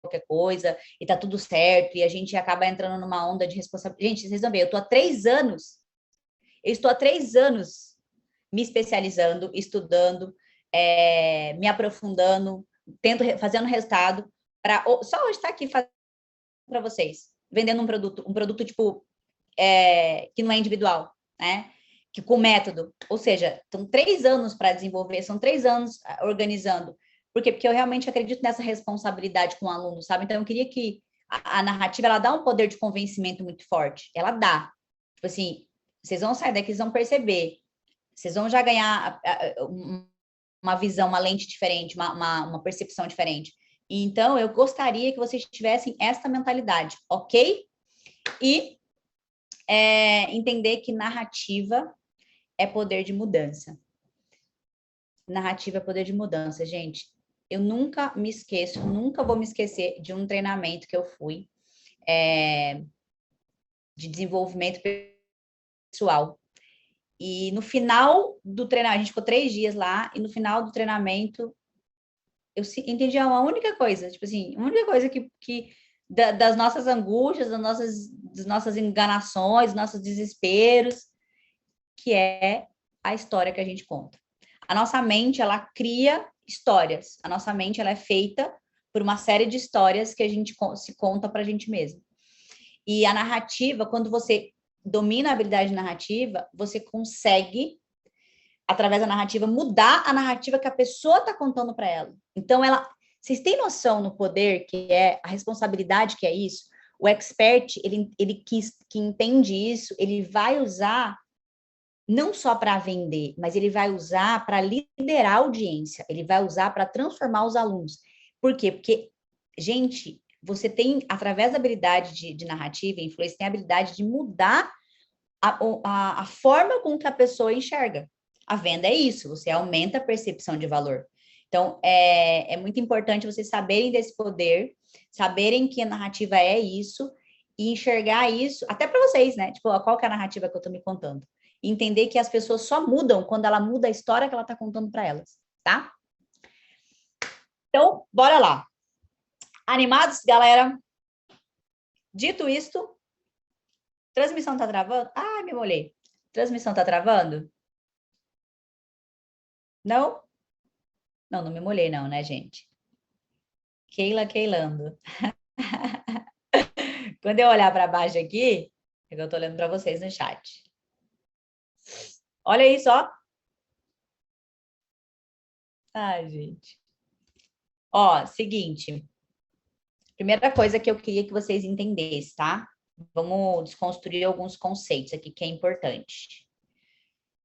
qualquer coisa e tá tudo certo, e a gente acaba entrando numa onda de responsabilidade. Gente, vocês vão ver, eu estou há 3 anos me especializando, estudando, me aprofundando, fazendo resultado, para só hoje estar aqui fazendo para vocês, vendendo um produto tipo, que não é individual, né? Que com método, ou seja, são 3 anos para desenvolver, são 3 anos organizando. Por quê? Porque eu realmente acredito nessa responsabilidade com o aluno, sabe? Então, eu queria que a narrativa, ela dá um poder de convencimento muito forte. Ela dá. Tipo assim, vocês vão sair daqui, vocês vão perceber. Vocês vão já ganhar uma visão, uma lente diferente, uma percepção diferente. Então, eu gostaria que vocês tivessem essa mentalidade, ok? E entender que narrativa é poder de mudança. Narrativa é poder de mudança, gente. Eu nunca me esqueço, nunca vou me esquecer de um treinamento que eu fui de desenvolvimento pessoal. E no final do treinamento, a gente ficou 3 dias lá, e no final do treinamento, eu entendi uma única coisa, tipo assim, a única coisa que das nossas angústias, das nossas enganações, dos nossos desesperos, que é a história que a gente conta. A nossa mente, ela cria histórias. A nossa mente, ela é feita por uma série de histórias que a gente se conta para a gente mesmo. E a narrativa, quando você domina a habilidade narrativa, você consegue, através da narrativa, mudar a narrativa que a pessoa está contando para ela. Então, vocês têm noção no poder que é, a responsabilidade que é isso? O expert, ele que entende isso, ele vai usar não só para vender, mas ele vai usar para liderar a audiência, ele vai usar para transformar os alunos. Por quê? Porque, gente, você tem, através da habilidade de narrativa e influência, tem a habilidade de mudar a forma com que a pessoa enxerga. A venda é isso, você aumenta a percepção de valor. Então, é muito importante vocês saberem desse poder, saberem que a narrativa é isso, e enxergar isso, até para vocês, né? Tipo, qual que é a narrativa que eu estou me contando? E entender que as pessoas só mudam quando ela muda a história que ela está contando para elas, tá? Então, bora lá. Animados, galera? Dito isto, transmissão tá travando? Ah, me molhei. Transmissão tá travando? Não? Não, não me molhei não, né, gente? Keilando. Quando eu olhar para baixo aqui, é que eu tô olhando para vocês no chat. Olha aí só. Ai, gente. Ó, seguinte. Primeira coisa que eu queria que vocês entendessem, tá? Vamos desconstruir alguns conceitos aqui que é importante.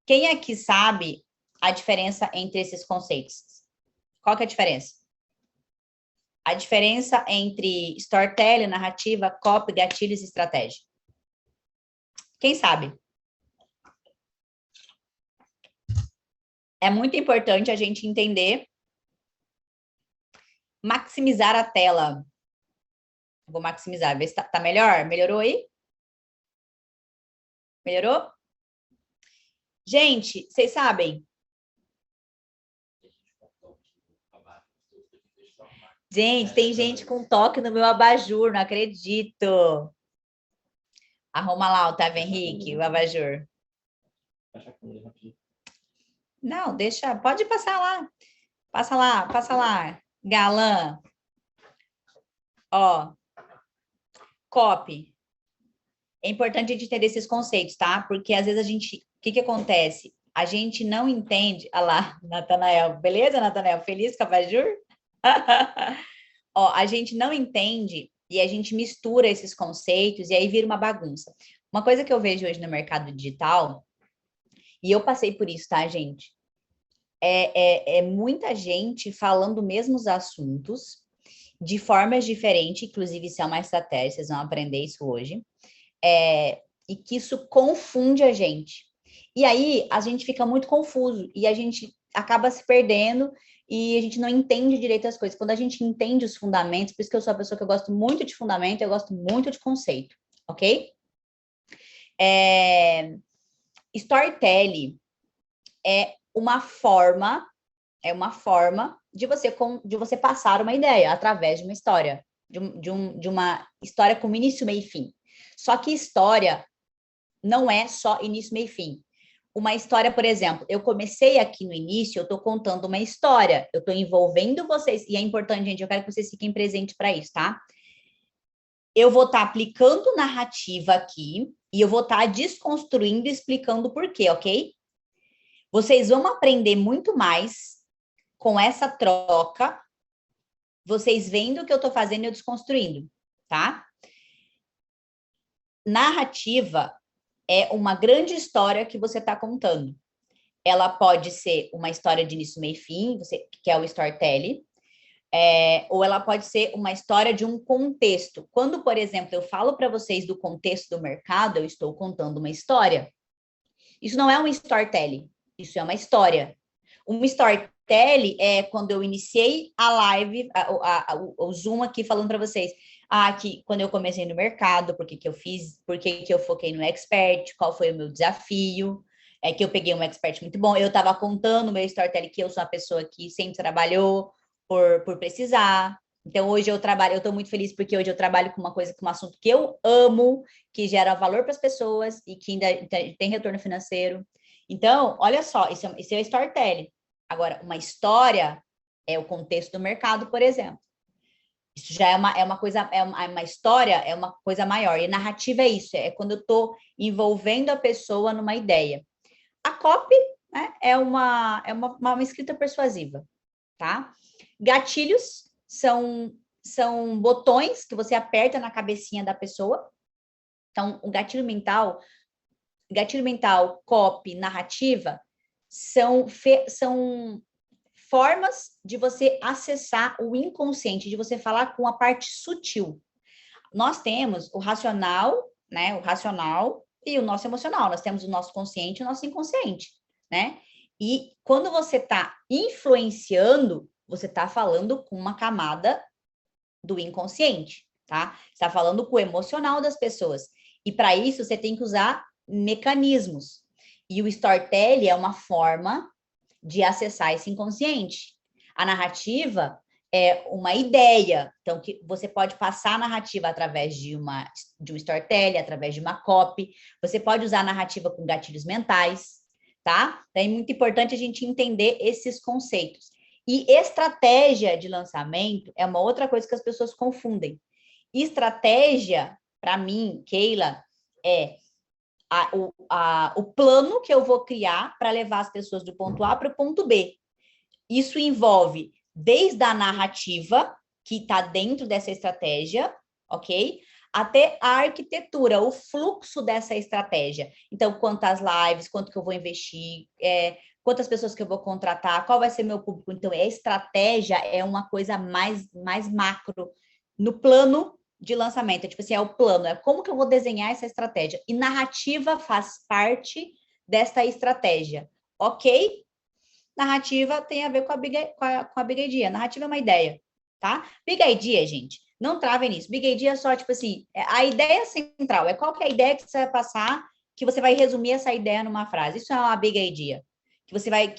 Quem aqui sabe a diferença entre esses conceitos? Qual que é a diferença? A diferença entre storytelling, narrativa, copy, gatilhos e estratégia. Quem sabe? É muito importante a gente entender, maximizar a tela. Vou maximizar, ver se tá melhor. Melhorou aí? Melhorou? Gente, vocês sabem? Gente, tem gente com toque no meu abajur, não acredito. Arruma lá, Otávio Henrique, o abajur. Não, deixa, pode passar lá. Passa lá, galã. Ó, copy. É importante a gente entender esses conceitos, tá? Porque às vezes a gente, o que acontece? A gente não entende, olha lá, Natanael, beleza, Natanael? Feliz com a abajur? Ó, a gente não entende e a gente mistura esses conceitos e aí vira uma bagunça. Uma coisa que eu vejo hoje no mercado digital, e eu passei por isso, tá, gente? É muita gente falando mesmos assuntos de formas diferentes, inclusive isso é uma estratégia, vocês vão aprender isso hoje, e que isso confunde a gente. E aí a gente fica muito confuso e a gente acaba se perdendo e a gente não entende direito as coisas. Quando a gente entende os fundamentos, por isso que eu sou a pessoa que eu gosto muito de fundamento, eu gosto muito de conceito, ok? Storytelling é uma forma de você passar uma ideia através de uma história. de uma história com início, meio e fim. Só que história não é só início, meio e fim. Uma história, por exemplo, eu comecei aqui no início, eu estou contando uma história, eu estou envolvendo vocês, e é importante, gente, eu quero que vocês fiquem presentes para isso, tá? Eu vou estar aplicando narrativa aqui, e eu vou estar desconstruindo e explicando por quê, ok? Vocês vão aprender muito mais com essa troca, vocês vendo o que eu estou fazendo e eu desconstruindo, tá? Narrativa é uma grande história que você está contando. Ela pode ser uma história de início, meio e fim, que é o storytelling, ou ela pode ser uma história de um contexto. Quando, por exemplo, eu falo para vocês do contexto do mercado, eu estou contando uma história. Isso não é um storytelling, isso é uma história. Um storytelling é quando eu iniciei a live, o Zoom aqui falando para vocês, que quando eu comecei no mercado, por que eu fiz, por que eu foquei no expert, qual foi o meu desafio, que eu peguei um expert muito bom, eu estava contando o meu storytelling, que eu sou uma pessoa que sempre trabalhou por precisar. Então, hoje eu estou muito feliz porque hoje eu trabalho com uma coisa, com um assunto que eu amo, que gera valor para as pessoas e que ainda tem retorno financeiro. Então, olha só, isso é storytelling. Agora, uma história é o contexto do mercado, por exemplo. Isso já é uma coisa, uma história, é uma coisa maior. E narrativa é isso, é quando eu estou envolvendo a pessoa numa ideia. A copy, né, é uma escrita persuasiva, tá? Gatilhos são botões que você aperta na cabecinha da pessoa. Então, o gatilho mental, copy, narrativa, são formas de você acessar o inconsciente, de você falar com a parte sutil. Nós temos o racional, né? O racional e o nosso emocional. Nós temos o nosso consciente e o nosso inconsciente, né? E quando você está influenciando, você está falando com uma camada do inconsciente, tá? Você está falando com o emocional das pessoas. E para isso, você tem que usar mecanismos. E o storytelling é uma forma de acessar esse inconsciente. A narrativa é uma ideia, então que você pode passar a narrativa através de um storytelling, através de uma copy, você pode usar a narrativa com gatilhos mentais, tá? Então é muito importante a gente entender esses conceitos. E estratégia de lançamento é uma outra coisa que as pessoas confundem. Estratégia, para mim, Keila, é o plano que eu vou criar para levar as pessoas do ponto A para o ponto B. Isso envolve desde a narrativa, que está dentro dessa estratégia, ok? Até a arquitetura, o fluxo dessa estratégia. Então, quantas lives, quanto que eu vou investir, quantas pessoas que eu vou contratar, qual vai ser meu público. Então, a estratégia é uma coisa mais macro no plano de lançamento. É tipo assim, é o plano, é como que eu vou desenhar essa estratégia. E narrativa faz parte desta estratégia, ok? Narrativa tem a ver com a Big Idea. Narrativa é uma ideia, tá? Big Idea, gente, não travem nisso. Big Idea é só, tipo assim, a ideia central. É qual que é a ideia que você vai passar, que você vai resumir essa ideia numa frase. Isso é uma Big Idea. Que você vai,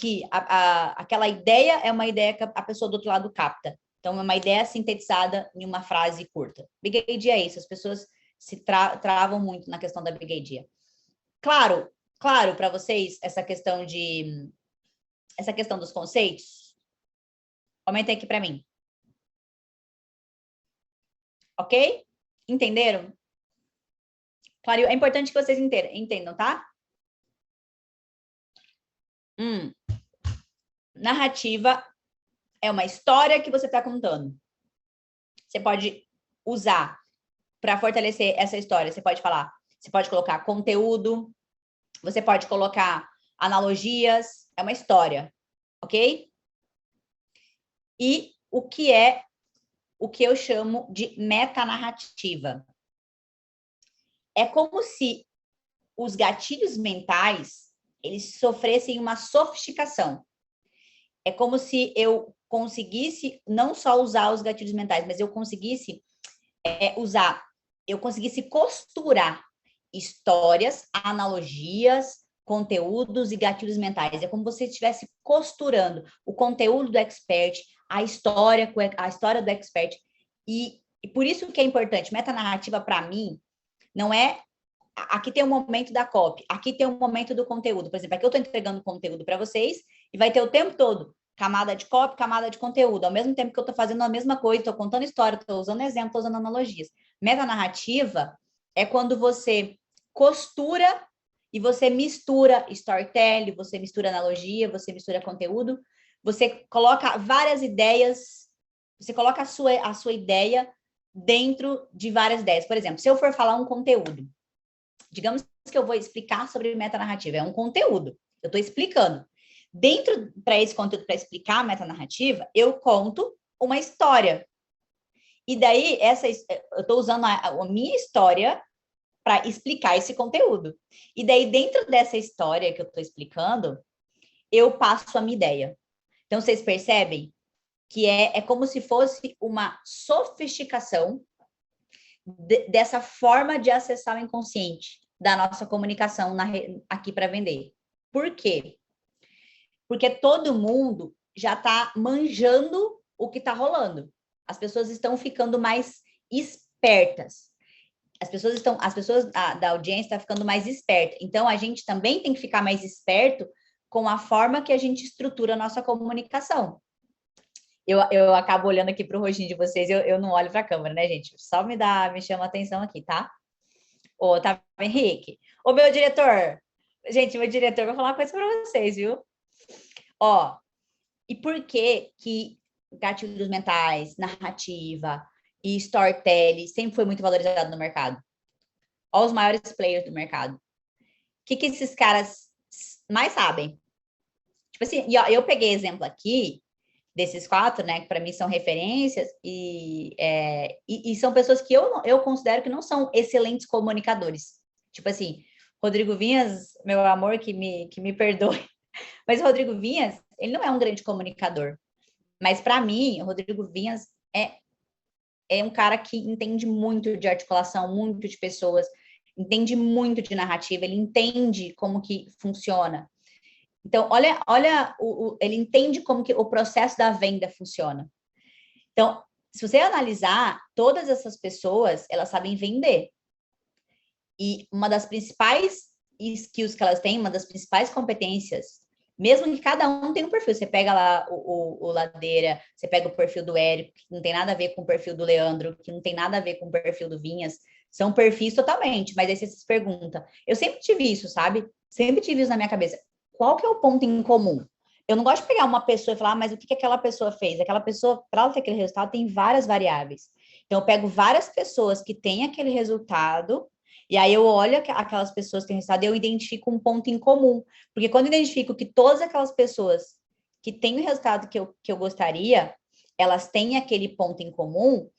aquela ideia é uma ideia que a pessoa do outro lado capta. Então, é uma ideia sintetizada em uma frase curta. Big Idea é isso. As pessoas se travam muito na questão da Big Idea. Claro, para vocês, essa questão dos conceitos? Comenta aqui para mim. Ok? Entenderam? Claro, é importante que vocês entendam, tá? Narrativa é uma história que você está contando. Você pode usar para fortalecer essa história. Você pode colocar conteúdo, você pode colocar analogias, é uma história, ok? E o que eu chamo de metanarrativa. É como se os gatilhos mentais, eles sofressem uma sofisticação. É como se eu conseguisse não só usar os gatilhos mentais, mas eu conseguisse costurar histórias, analogias, conteúdos e gatilhos mentais. É como se você estivesse costurando o conteúdo do expert, a história do expert, e E por isso que é importante, metanarrativa para mim não é aqui tem um momento da copy, aqui tem um momento do conteúdo. Por exemplo, aqui eu estou entregando conteúdo para vocês e vai ter o tempo todo camada de copy, camada de conteúdo. Ao mesmo tempo que eu estou fazendo a mesma coisa, estou contando história, estou usando exemplo, estou usando analogias. Metanarrativa é quando você costura e você mistura storytelling, você mistura analogia, você mistura conteúdo, você coloca várias ideias, você coloca a sua ideia dentro de várias ideias. Por exemplo, se eu for falar um conteúdo, digamos que eu vou explicar sobre metanarrativa, é um conteúdo, eu estou explicando. Dentro, para esse conteúdo, para explicar a metanarrativa, eu conto uma história. E daí, eu estou usando a minha história para explicar esse conteúdo. E daí, dentro dessa história que eu estou explicando, eu passo a minha ideia. Então, vocês percebem que é como se fosse uma sofisticação dessa forma de acessar o inconsciente da nossa comunicação aqui para vender. Por quê? Porque todo mundo já está manjando o que está rolando. As pessoas estão ficando mais espertas. As pessoas da audiência estão ficando mais espertas. Então, a gente também tem que ficar mais esperto com a forma que a gente estrutura a nossa comunicação. Eu acabo olhando aqui para o rostinho de vocês, eu não olho para a câmera, né, gente? Só me chama a atenção aqui, tá? Ô, tá, Henrique? Ô, meu diretor! Gente, meu diretor vai falar uma coisa para vocês, viu? Ó, e por que gatilhos mentais, narrativa e storytelling sempre foi muito valorizado no mercado? Ó, os maiores players do mercado. O que esses caras mais sabem? Tipo assim, e ó, eu peguei exemplo aqui desses 4, né, que para mim são referências, e são pessoas que eu considero que não são excelentes comunicadores. Tipo assim, Rodrigo Vinhas, meu amor, que me perdoe, mas o Rodrigo Vinhas, ele não é um grande comunicador. Mas para mim, o Rodrigo Vinhas é um cara que entende muito de articulação, muito de pessoas, entende muito de narrativa, ele entende como que funciona. Então, olha ele entende como que o processo da venda funciona. Então, se você analisar, todas essas pessoas, elas sabem vender. E uma das principais skills que elas têm, uma das principais competências, mesmo que cada um tenha um perfil, você pega lá o Ladeira, você pega o perfil do Érico, que não tem nada a ver com o perfil do Leandro, que não tem nada a ver com o perfil do Vinhas, são perfis totalmente, mas aí você se pergunta, eu sempre tive isso, sabe? Sempre tive isso na minha cabeça. Qual que é o ponto em comum? Eu não gosto de pegar uma pessoa e falar, mas o que aquela pessoa fez? Aquela pessoa, para ela ter aquele resultado, tem várias variáveis. Então, eu pego várias pessoas que têm aquele resultado, e aí eu olho aquelas pessoas que têm resultado e eu identifico um ponto em comum. Porque quando eu identifico que todas aquelas pessoas que têm o resultado que eu gostaria, elas têm aquele ponto em comum,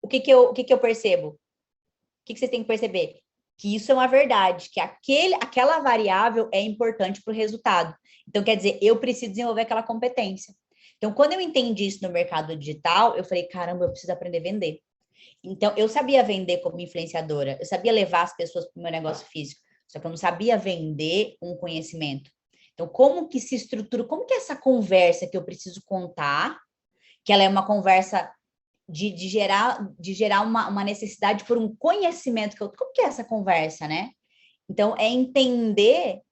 o que eu percebo? O que vocês têm que perceber? Que isso é uma verdade, que aquela variável é importante para o resultado. Então, quer dizer, eu preciso desenvolver aquela competência. Então, quando eu entendi isso no mercado digital, eu falei, caramba, eu preciso aprender a vender. Então, eu sabia vender como influenciadora, eu sabia levar as pessoas para o meu negócio físico, só que eu não sabia vender um conhecimento. Então, como que se estrutura, como que é essa conversa que eu preciso contar, que ela é uma conversa de gerar uma necessidade por um conhecimento como que é essa conversa, né? Então, é entender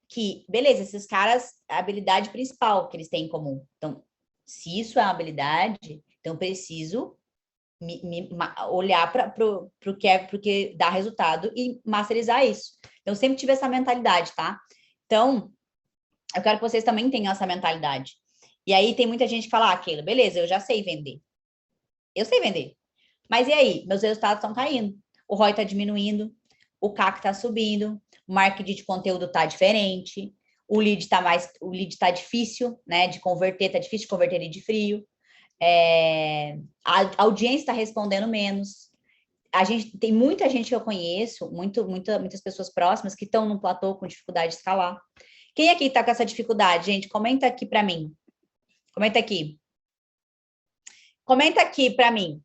que, beleza, esses caras, a habilidade principal que eles têm em comum. Então, se isso é uma habilidade, então eu preciso olhar para o que dá resultado e masterizar isso. Então, eu sempre tive essa mentalidade, tá? Então, eu quero que vocês também tenham essa mentalidade. E aí, tem muita gente que fala, aquilo, beleza, eu já sei vender. Eu sei vender. Mas e aí? Meus resultados estão caindo. O ROI está diminuindo, o CAC está subindo, o marketing de conteúdo está diferente, o lead está difícil, né? De converter, está difícil de converter lead frio. A audiência está respondendo menos. Tem muita gente que eu conheço, muitas pessoas próximas que estão no platô com dificuldade de escalar. Quem aqui está com essa dificuldade, gente? Comenta aqui para mim. Comenta aqui. Comenta aqui para mim.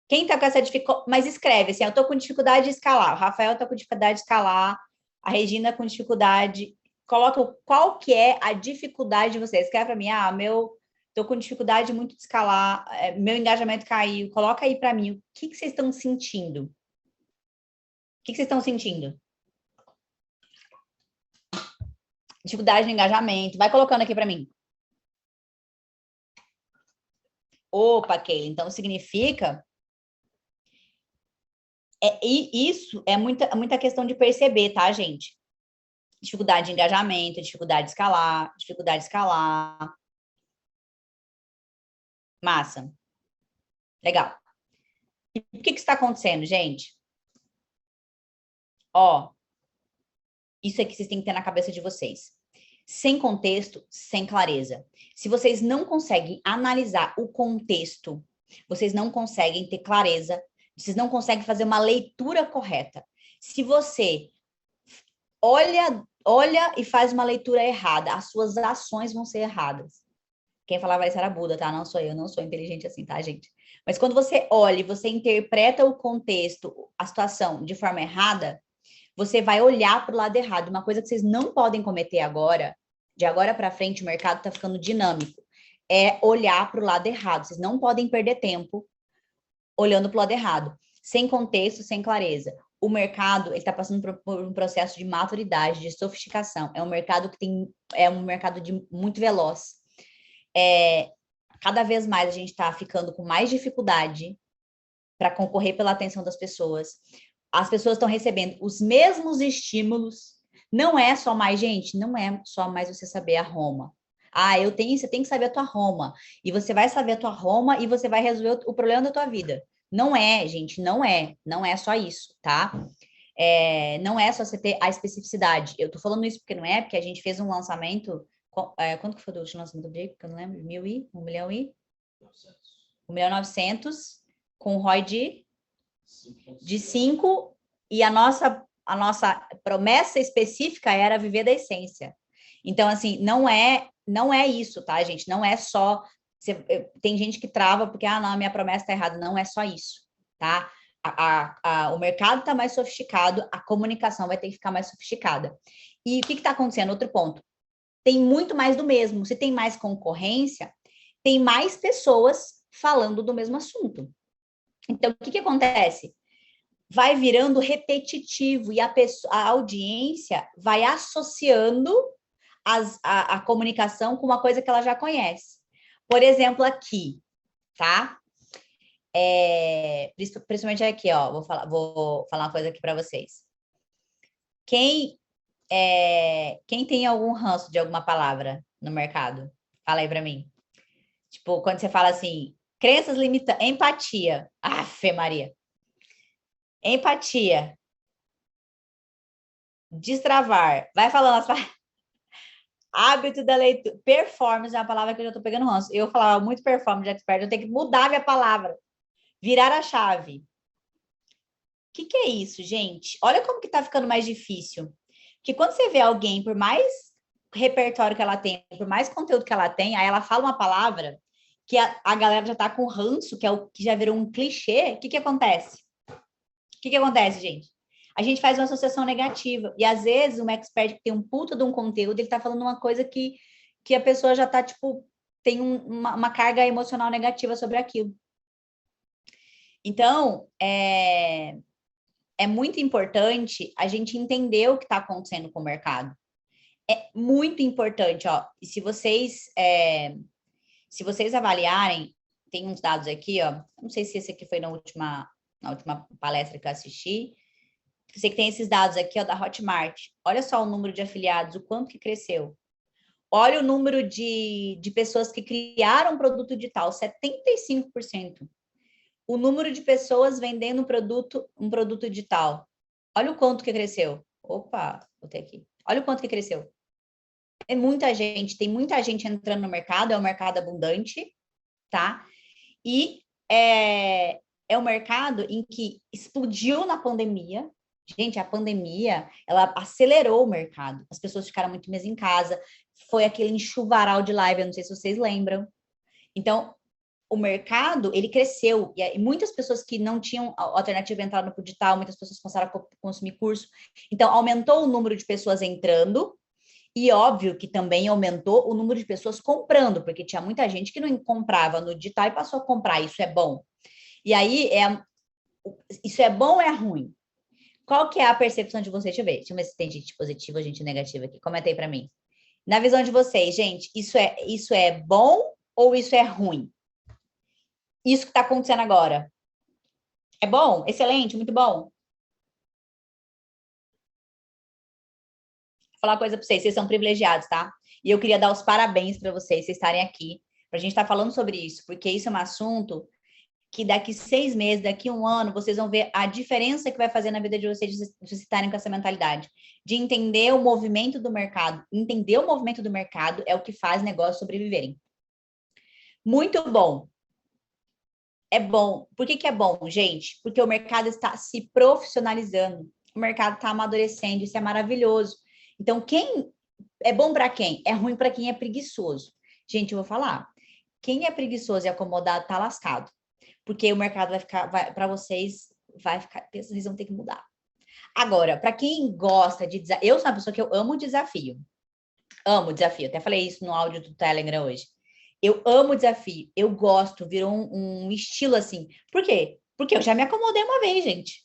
Quem está com essa dificuldade? Mas escreve assim, eu estou com dificuldade de escalar. O Rafael está com dificuldade de escalar. A Regina com dificuldade. Coloca qual que é a dificuldade de vocês. Escreve para mim, tô com dificuldade muito de escalar, meu engajamento caiu. Coloca aí para mim, o que que vocês estão sentindo? O que que vocês estão sentindo? Dificuldade no engajamento. Vai colocando aqui para mim. Opa, Keila, então significa... E isso é muita questão de perceber, tá, gente? Dificuldade de engajamento, dificuldade de escalar, dificuldade de escalar. Massa. Legal. E o que que está acontecendo, gente? Ó, isso aqui vocês têm que ter na cabeça de vocês. Sem contexto, sem clareza. Se vocês não conseguem analisar o contexto, vocês não conseguem ter clareza, vocês não conseguem fazer uma leitura correta. Se você olha e faz uma leitura errada, as suas ações vão ser erradas. Quem falava isso era Buda, tá? Não sou eu, não sou inteligente assim, tá, gente? Mas quando você olha e você interpreta o contexto, a situação de forma errada, você vai olhar para o lado errado. Uma coisa que vocês não podem cometer agora, de agora para frente, o mercado está ficando dinâmico, é olhar para o lado errado. Vocês não podem perder tempo olhando para o lado errado, sem contexto, sem clareza. O mercado está passando por um processo de maturidade, de sofisticação. É um mercado muito veloz. Cada vez mais a gente está ficando com mais dificuldade para concorrer pela atenção das pessoas. As pessoas estão recebendo os mesmos estímulos. Não é só mais, gente, não é só mais você saber a Roma. Você tem que saber a tua Roma. E você vai saber a tua Roma e você vai resolver o problema da tua vida. Não é, gente, não é. Não é só isso, tá? Não é só você ter a especificidade. Eu tô falando isso porque não é, porque a gente fez um lançamento. Quanto que foi o último lançamento do Diego? Que eu não lembro. 1 milhão e? 1 milhão e 900 com ROI de 5 e a nossa promessa específica era viver da essência. Então, assim, não é isso, tá, gente? Não é só... tem gente que trava porque, não, a minha promessa tá errada. Não é só isso, tá? O mercado tá mais sofisticado, a comunicação vai ter que ficar mais sofisticada. E o que que tá acontecendo? Outro ponto. Tem muito mais do mesmo. Se tem mais concorrência, tem mais pessoas falando do mesmo assunto. Então, o que que acontece? Vai virando repetitivo e a audiência vai associando a comunicação com uma coisa que ela já conhece. Por exemplo, aqui, tá? Principalmente aqui, ó, vou falar uma coisa aqui para vocês. Quem tem algum ranço de alguma palavra no mercado? Fala aí para mim. Tipo, quando você fala assim, crenças limitantes, empatia. Afe Maria. Empatia. Destravar. Vai falando as palavras. Hábito da leitura. Performance é uma palavra que eu já tô pegando ranço. Eu falava muito performance de expert, eu tenho que mudar minha palavra. Virar a chave. O que é isso, gente? Olha como que tá ficando mais difícil. Porque quando você vê alguém, por mais repertório que ela tem, por mais conteúdo que ela tem, aí ela fala uma palavra que a galera já tá com ranço, que é o que já virou um clichê. O que acontece? O que acontece, gente? A gente faz uma associação negativa. E, às vezes, um expert que tem um puta de um conteúdo, ele tá falando uma coisa que a pessoa já tá, tipo, tem uma carga emocional negativa sobre aquilo. Então, é muito importante a gente entender o que está acontecendo com o mercado. É muito importante, ó. E se vocês avaliarem, tem uns dados aqui, ó. Não sei se esse aqui foi na última palestra que eu assisti. Você que tem esses dados aqui, ó, da Hotmart. Olha só o número de afiliados, o quanto que cresceu. Olha o número de pessoas que criaram produto digital, 75%. O número de pessoas vendendo um produto digital. Olha o quanto que cresceu. Opa, botei aqui. Olha o quanto que cresceu. Tem muita gente entrando no mercado, é um mercado abundante, tá? E é um mercado em que explodiu na pandemia. Gente, a pandemia, ela acelerou o mercado. As pessoas ficaram muito mais em casa. Foi aquele enxuvaral de live, eu não sei se vocês lembram. Então, o mercado, ele cresceu. E muitas pessoas que não tinham alternativa entraram no digital, muitas pessoas começaram a consumir curso. Então, aumentou o número de pessoas entrando E óbvio que também aumentou o número de pessoas comprando, porque tinha muita gente que não comprava no digital e passou a comprar. Isso é bom. E aí, isso é bom ou é ruim? Qual que é a percepção de vocês? Deixa eu ver se tem gente positiva ou gente negativa aqui. Comenta aí para mim. Na visão de vocês, gente, isso é bom ou isso é ruim? Isso que está acontecendo agora. É bom? Excelente, muito bom. Vou falar uma coisa para vocês, vocês são privilegiados, tá? E eu queria dar os parabéns para vocês estarem aqui, para a gente estar falando sobre isso, porque isso é um assunto que daqui 6 meses, daqui 1 ano, vocês vão ver a diferença que vai fazer na vida de vocês de vocês estarem com essa mentalidade. De entender o movimento do mercado. Entender o movimento do mercado é o que faz negócios sobreviverem. Muito bom. É bom. Por que é bom, gente? Porque o mercado está se profissionalizando. O mercado está amadurecendo. Isso é maravilhoso. Então, quem é bom para quem? É ruim para quem é preguiçoso. Gente, eu vou falar. Quem é preguiçoso e acomodado está lascado. Porque o mercado vai ficar, para vocês, vai ficar, vocês vão ter que mudar. Agora, para quem gosta de desafio, eu sou uma pessoa que eu amo desafio. Amo desafio. Até falei isso no áudio do Telegram hoje. Eu amo desafio. Eu gosto, virou um estilo assim. Por quê? Porque eu já me acomodei uma vez, gente.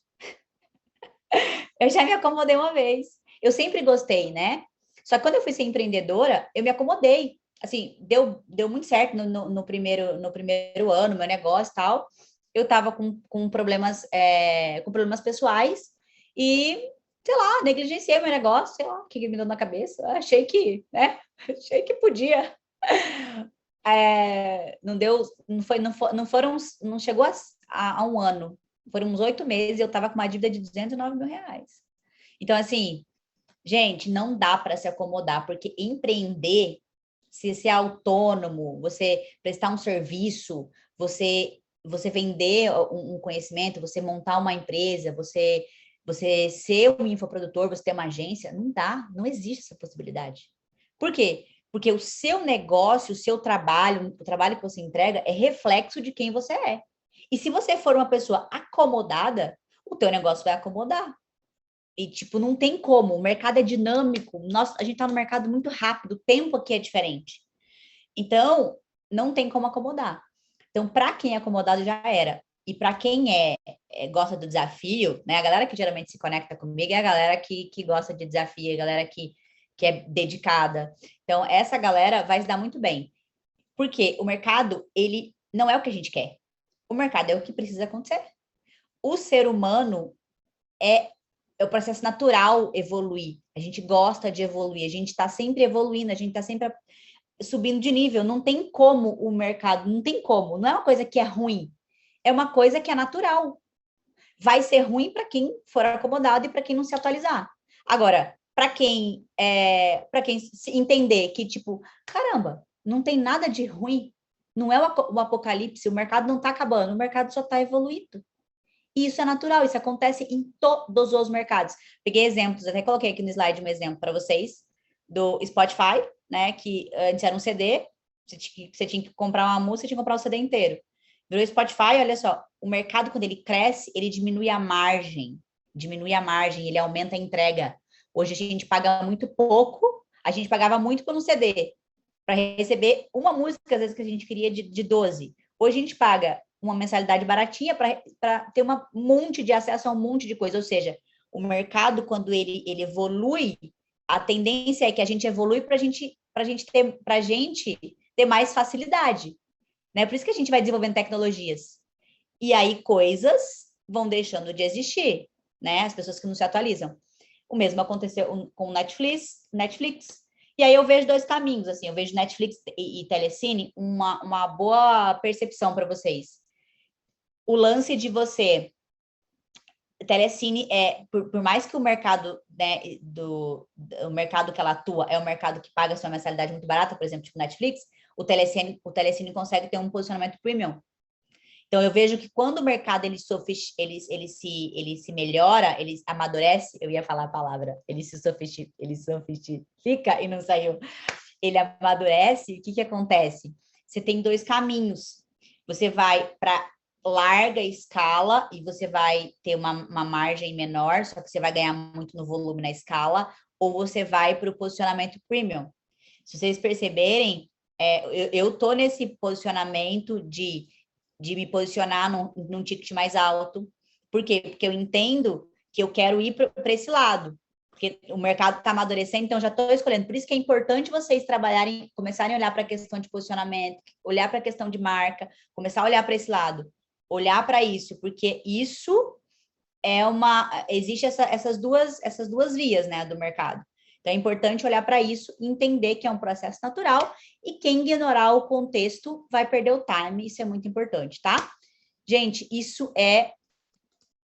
Eu já me acomodei uma vez. Eu sempre gostei, né? Só que quando eu fui ser empreendedora, eu me acomodei. Assim, deu muito certo no primeiro ano, meu negócio e tal. Eu estava com problemas pessoais e, sei lá, negligenciei meu negócio, sei lá, o que me deu na cabeça. Achei que, né? Achei que podia. Não deu, não foram, não chegou a 1 ano. Foram uns 8 meses e eu estava com uma dívida de 209 mil reais. Então, assim, gente, não dá para se acomodar, porque empreender, se ser autônomo, você prestar um serviço, você vender um conhecimento, você montar uma empresa, você ser um infoprodutor, você ter uma agência, não dá, não existe essa possibilidade. Por quê? Porque o seu negócio, o seu trabalho, o trabalho que você entrega é reflexo de quem você é. E se você for uma pessoa acomodada, o teu negócio vai acomodar. E, tipo, não tem como. O mercado é dinâmico. A gente tá no mercado muito rápido. O tempo aqui é diferente. Então, não tem como acomodar. Então, para quem é acomodado, já era. E para quem gosta do desafio, né? A galera que geralmente se conecta comigo é a galera que gosta de desafio, a galera que é dedicada. Então, essa galera vai se dar muito bem. Porque o mercado, ele não é o que a gente quer. O mercado é o que precisa acontecer. O ser humano é o processo natural evoluir. A gente gosta de evoluir, a gente está sempre evoluindo, a gente está sempre subindo de nível. Não tem como o mercado, não tem como. Não é uma coisa que é ruim, é uma coisa que é natural. Vai ser ruim para quem for acomodado e para quem não se atualizar. Agora, para quem entender que, tipo, caramba, não tem nada de ruim, não é o apocalipse, o mercado não está acabando, o mercado só está evoluindo. E isso é natural, isso acontece em todos os mercados. Peguei exemplos, até coloquei aqui no slide um exemplo para vocês, do Spotify, né? Que antes era um CD, você tinha que comprar uma música, você tinha que comprar o CD inteiro. Virou Spotify, olha só, o mercado, quando ele cresce, ele diminui a margem, ele aumenta a entrega. Hoje a gente paga muito pouco, a gente pagava muito por um CD, para receber uma música, às vezes, que a gente queria de 12. Hoje a gente paga uma mensalidade baratinha para ter um monte de acesso a um monte de coisa. Ou seja, o mercado, quando ele evolui, a tendência é que a gente evolui para a gente ter mais facilidade. Né? Por isso que a gente vai desenvolvendo tecnologias. E aí coisas vão deixando de existir, né? As pessoas que não se atualizam. O mesmo aconteceu com Netflix. E aí eu vejo dois caminhos, assim, eu vejo Netflix e Telecine uma boa percepção para vocês. O lance de você, Telecine por mais que o mercado, né, o mercado que ela atua é um mercado que paga sua mensalidade muito barata, por exemplo, tipo Netflix, o Telecine consegue ter um posicionamento premium. Então, eu vejo que quando o mercado ele se melhora, ele amadurece, eu ia falar a palavra, ele sofistica e não saiu. Ele amadurece, o que acontece? Você tem dois caminhos. Você vai para larga escala e você vai ter uma margem menor, só que você vai ganhar muito no volume na escala, ou você vai para o posicionamento premium. Se vocês perceberem, eu tô nesse posicionamento de me posicionar num ticket mais alto. Por quê? Porque eu entendo que eu quero ir para esse lado. Porque o mercado está amadurecendo, então já estou escolhendo. Por isso que é importante vocês trabalharem, começarem a olhar para a questão de posicionamento, olhar para a questão de marca, começar a olhar para esse lado, olhar para isso, porque isso existe essas duas vias, né, do mercado. Então, é importante olhar para isso e entender que é um processo natural e quem ignorar o contexto vai perder o time, isso é muito importante, tá? Gente, isso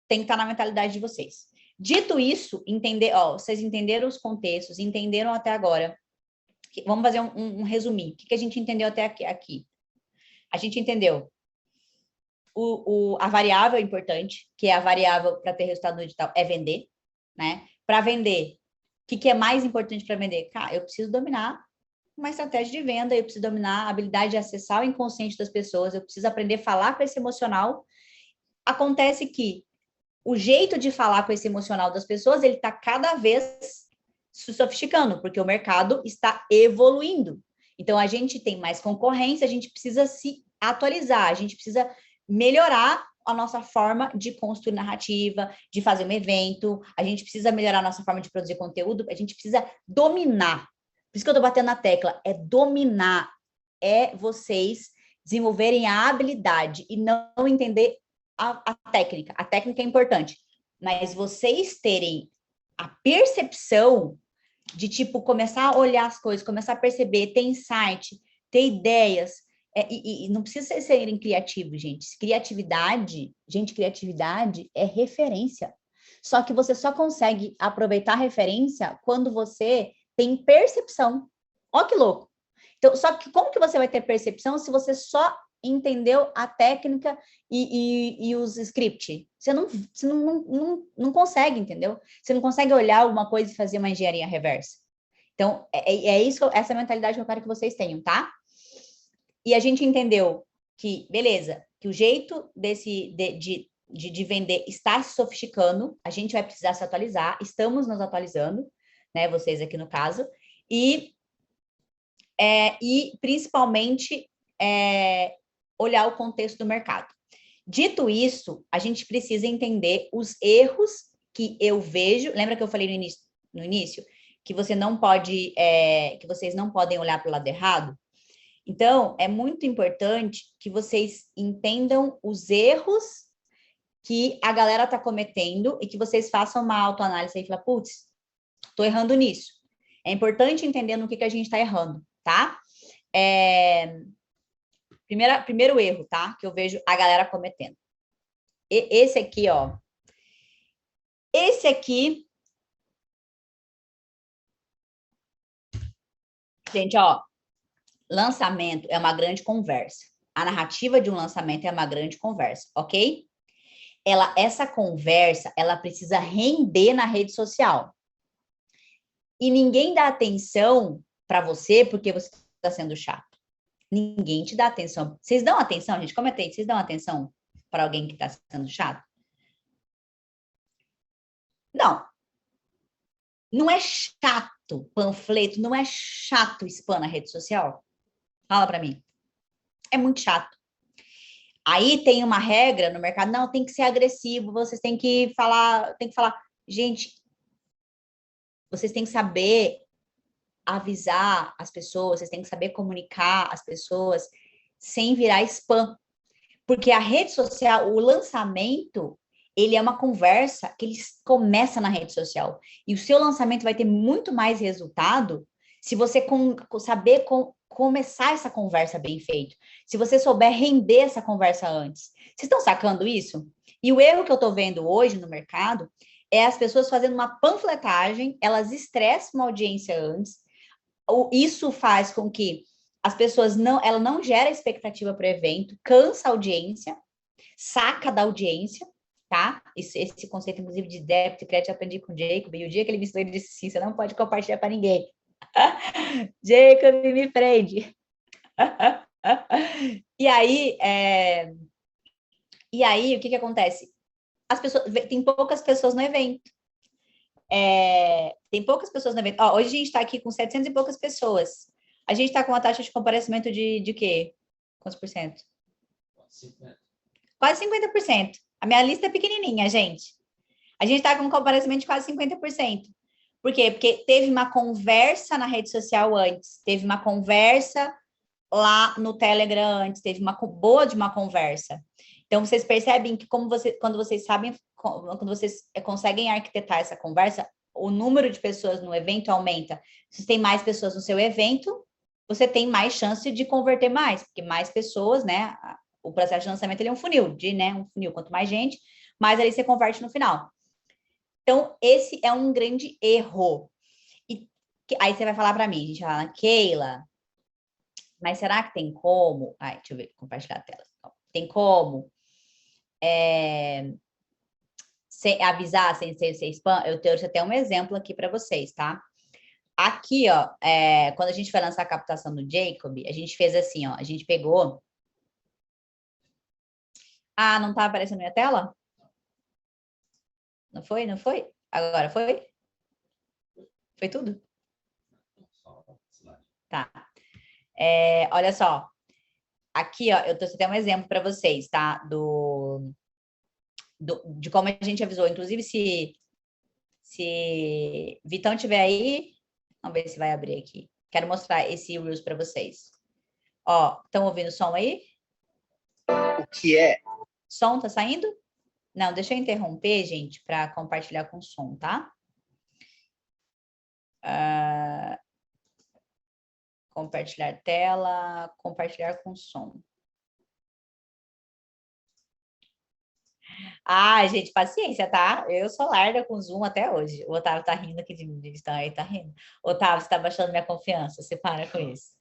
tem que estar na mentalidade de vocês. Dito isso, vocês entenderam os contextos, entenderam até agora. Vamos fazer um resuminho. O que a gente entendeu até aqui? A gente entendeu a variável importante, que é a variável para ter resultado no digital, é vender, né? Para vender, o que é mais importante para vender? Cara, eu preciso dominar uma estratégia de venda, eu preciso dominar a habilidade de acessar o inconsciente das pessoas, eu preciso aprender a falar com esse emocional. Acontece que o jeito de falar com esse emocional das pessoas, ele está cada vez se sofisticando, porque o mercado está evoluindo. Então, a gente tem mais concorrência, a gente precisa se atualizar, a gente precisa melhorar a nossa forma de construir narrativa, de fazer um evento, a gente precisa melhorar a nossa forma de produzir conteúdo, a gente precisa dominar. Por isso que eu estou batendo na tecla, é dominar, é vocês desenvolverem a habilidade e não entender a técnica. A técnica é importante, mas vocês terem a percepção de, tipo, começar a olhar as coisas, começar a perceber, ter insight, ter ideias, e não precisa serem criativos, gente. Criatividade é referência. Só que você só consegue aproveitar a referência quando você tem percepção. Ó que louco. Então, só que como que você vai ter percepção se você só entendeu a técnica e os scripts? Você não consegue, entendeu? Você não consegue olhar uma coisa e fazer uma engenharia reversa. Então, essa mentalidade que eu quero que vocês tenham, tá? E a gente entendeu que, beleza, que o jeito de vender está se sofisticando, a gente vai precisar se atualizar, estamos nos atualizando, né, vocês aqui no caso, e principalmente olhar o contexto do mercado. Dito isso, a gente precisa entender os erros que eu vejo. Lembra que eu falei no início que você não pode, que vocês não podem olhar para o lado errado? Então, é muito importante que vocês entendam os erros que a galera está cometendo e que vocês façam uma autoanálise e falar, putz, estou errando nisso. É importante entender no que a gente está errando, tá? Primeiro erro, tá? Que eu vejo a galera cometendo. Esse aqui, ó. Esse aqui. Gente, ó. Lançamento é uma grande conversa. A narrativa de um lançamento é uma grande conversa, ok? Essa conversa, ela precisa render na rede social. E ninguém dá atenção para você porque você está sendo chato. Ninguém te dá atenção. Vocês dão atenção, gente? Comentei. Vocês dão atenção para alguém que está sendo chato? Não. Não é chato panfleto, não é chato spam na rede social? Fala para mim. É muito chato. Aí tem uma regra no mercado, não, tem que ser agressivo, vocês têm que falar. Gente, vocês têm que saber avisar as pessoas, vocês têm que saber comunicar as pessoas sem virar spam. Porque a rede social, o lançamento, ele é uma conversa que ele começa na rede social. E o seu lançamento vai ter muito mais resultado se você saber começar essa conversa bem feito. Se você souber render essa conversa antes. Vocês estão sacando isso? E o erro que eu estou vendo hoje no mercado é as pessoas fazendo uma panfletagem, elas estressam a audiência antes. Isso faz com que as pessoas ela não gera expectativa para o evento, cansa a audiência, saca da audiência, tá? Esse conceito, inclusive, de débito e crédito eu aprendi com o Jacob, e o dia que ele me ensinou, ele disse sim, você não pode compartilhar para ninguém. Jacob, me prende. E aí, o que acontece? Tem poucas pessoas no evento. Tem poucas pessoas no evento. Ó, hoje a gente está aqui com 700 e poucas pessoas. A gente está com uma taxa de comparecimento de quê? Quantos por cento? 50. Quase 50%. A minha lista é pequenininha, gente. A gente está com um comparecimento de quase 50%. Por quê? Porque teve uma conversa na rede social antes, teve uma conversa lá no Telegram antes, teve uma boa de uma conversa. Então, vocês percebem que quando vocês sabem, quando vocês conseguem arquitetar essa conversa, o número de pessoas no evento aumenta. Se tem mais pessoas no seu evento, você tem mais chance de converter mais, porque mais pessoas, né? O processo de lançamento ele é um funil, um funil. Quanto mais gente, mais ali você converte no final. Então, esse é um grande erro. E aí você vai falar para mim, a gente fala, Keila, mas será que tem como? Ai, deixa eu ver, compartilhar a tela. Tem como avisar sem ser spam? Eu trouxe até um exemplo aqui para vocês, tá? Aqui, ó, quando a gente foi lançar a captação do Jacob, a gente fez assim, ó, a gente pegou. Ah, não tá aparecendo na minha tela? Não foi? Não foi? Agora foi? Foi tudo? Tá. Olha só. Aqui, ó, eu trouxe até um exemplo para vocês, tá? De como a gente avisou. Inclusive, se Vitão tiver aí, vamos ver se vai abrir aqui. Quero mostrar esse Reels para vocês. Ó, estão ouvindo o som aí? O que é? Som tá saindo? Não, deixa eu interromper, gente, para compartilhar com som, tá? Compartilhar tela, compartilhar com som. Ah, gente, paciência, tá? Eu sou lerda com Zoom até hoje. O Otávio tá rindo aqui de mim, aí tá rindo. Otávio, você tá baixando minha confiança, você para com isso.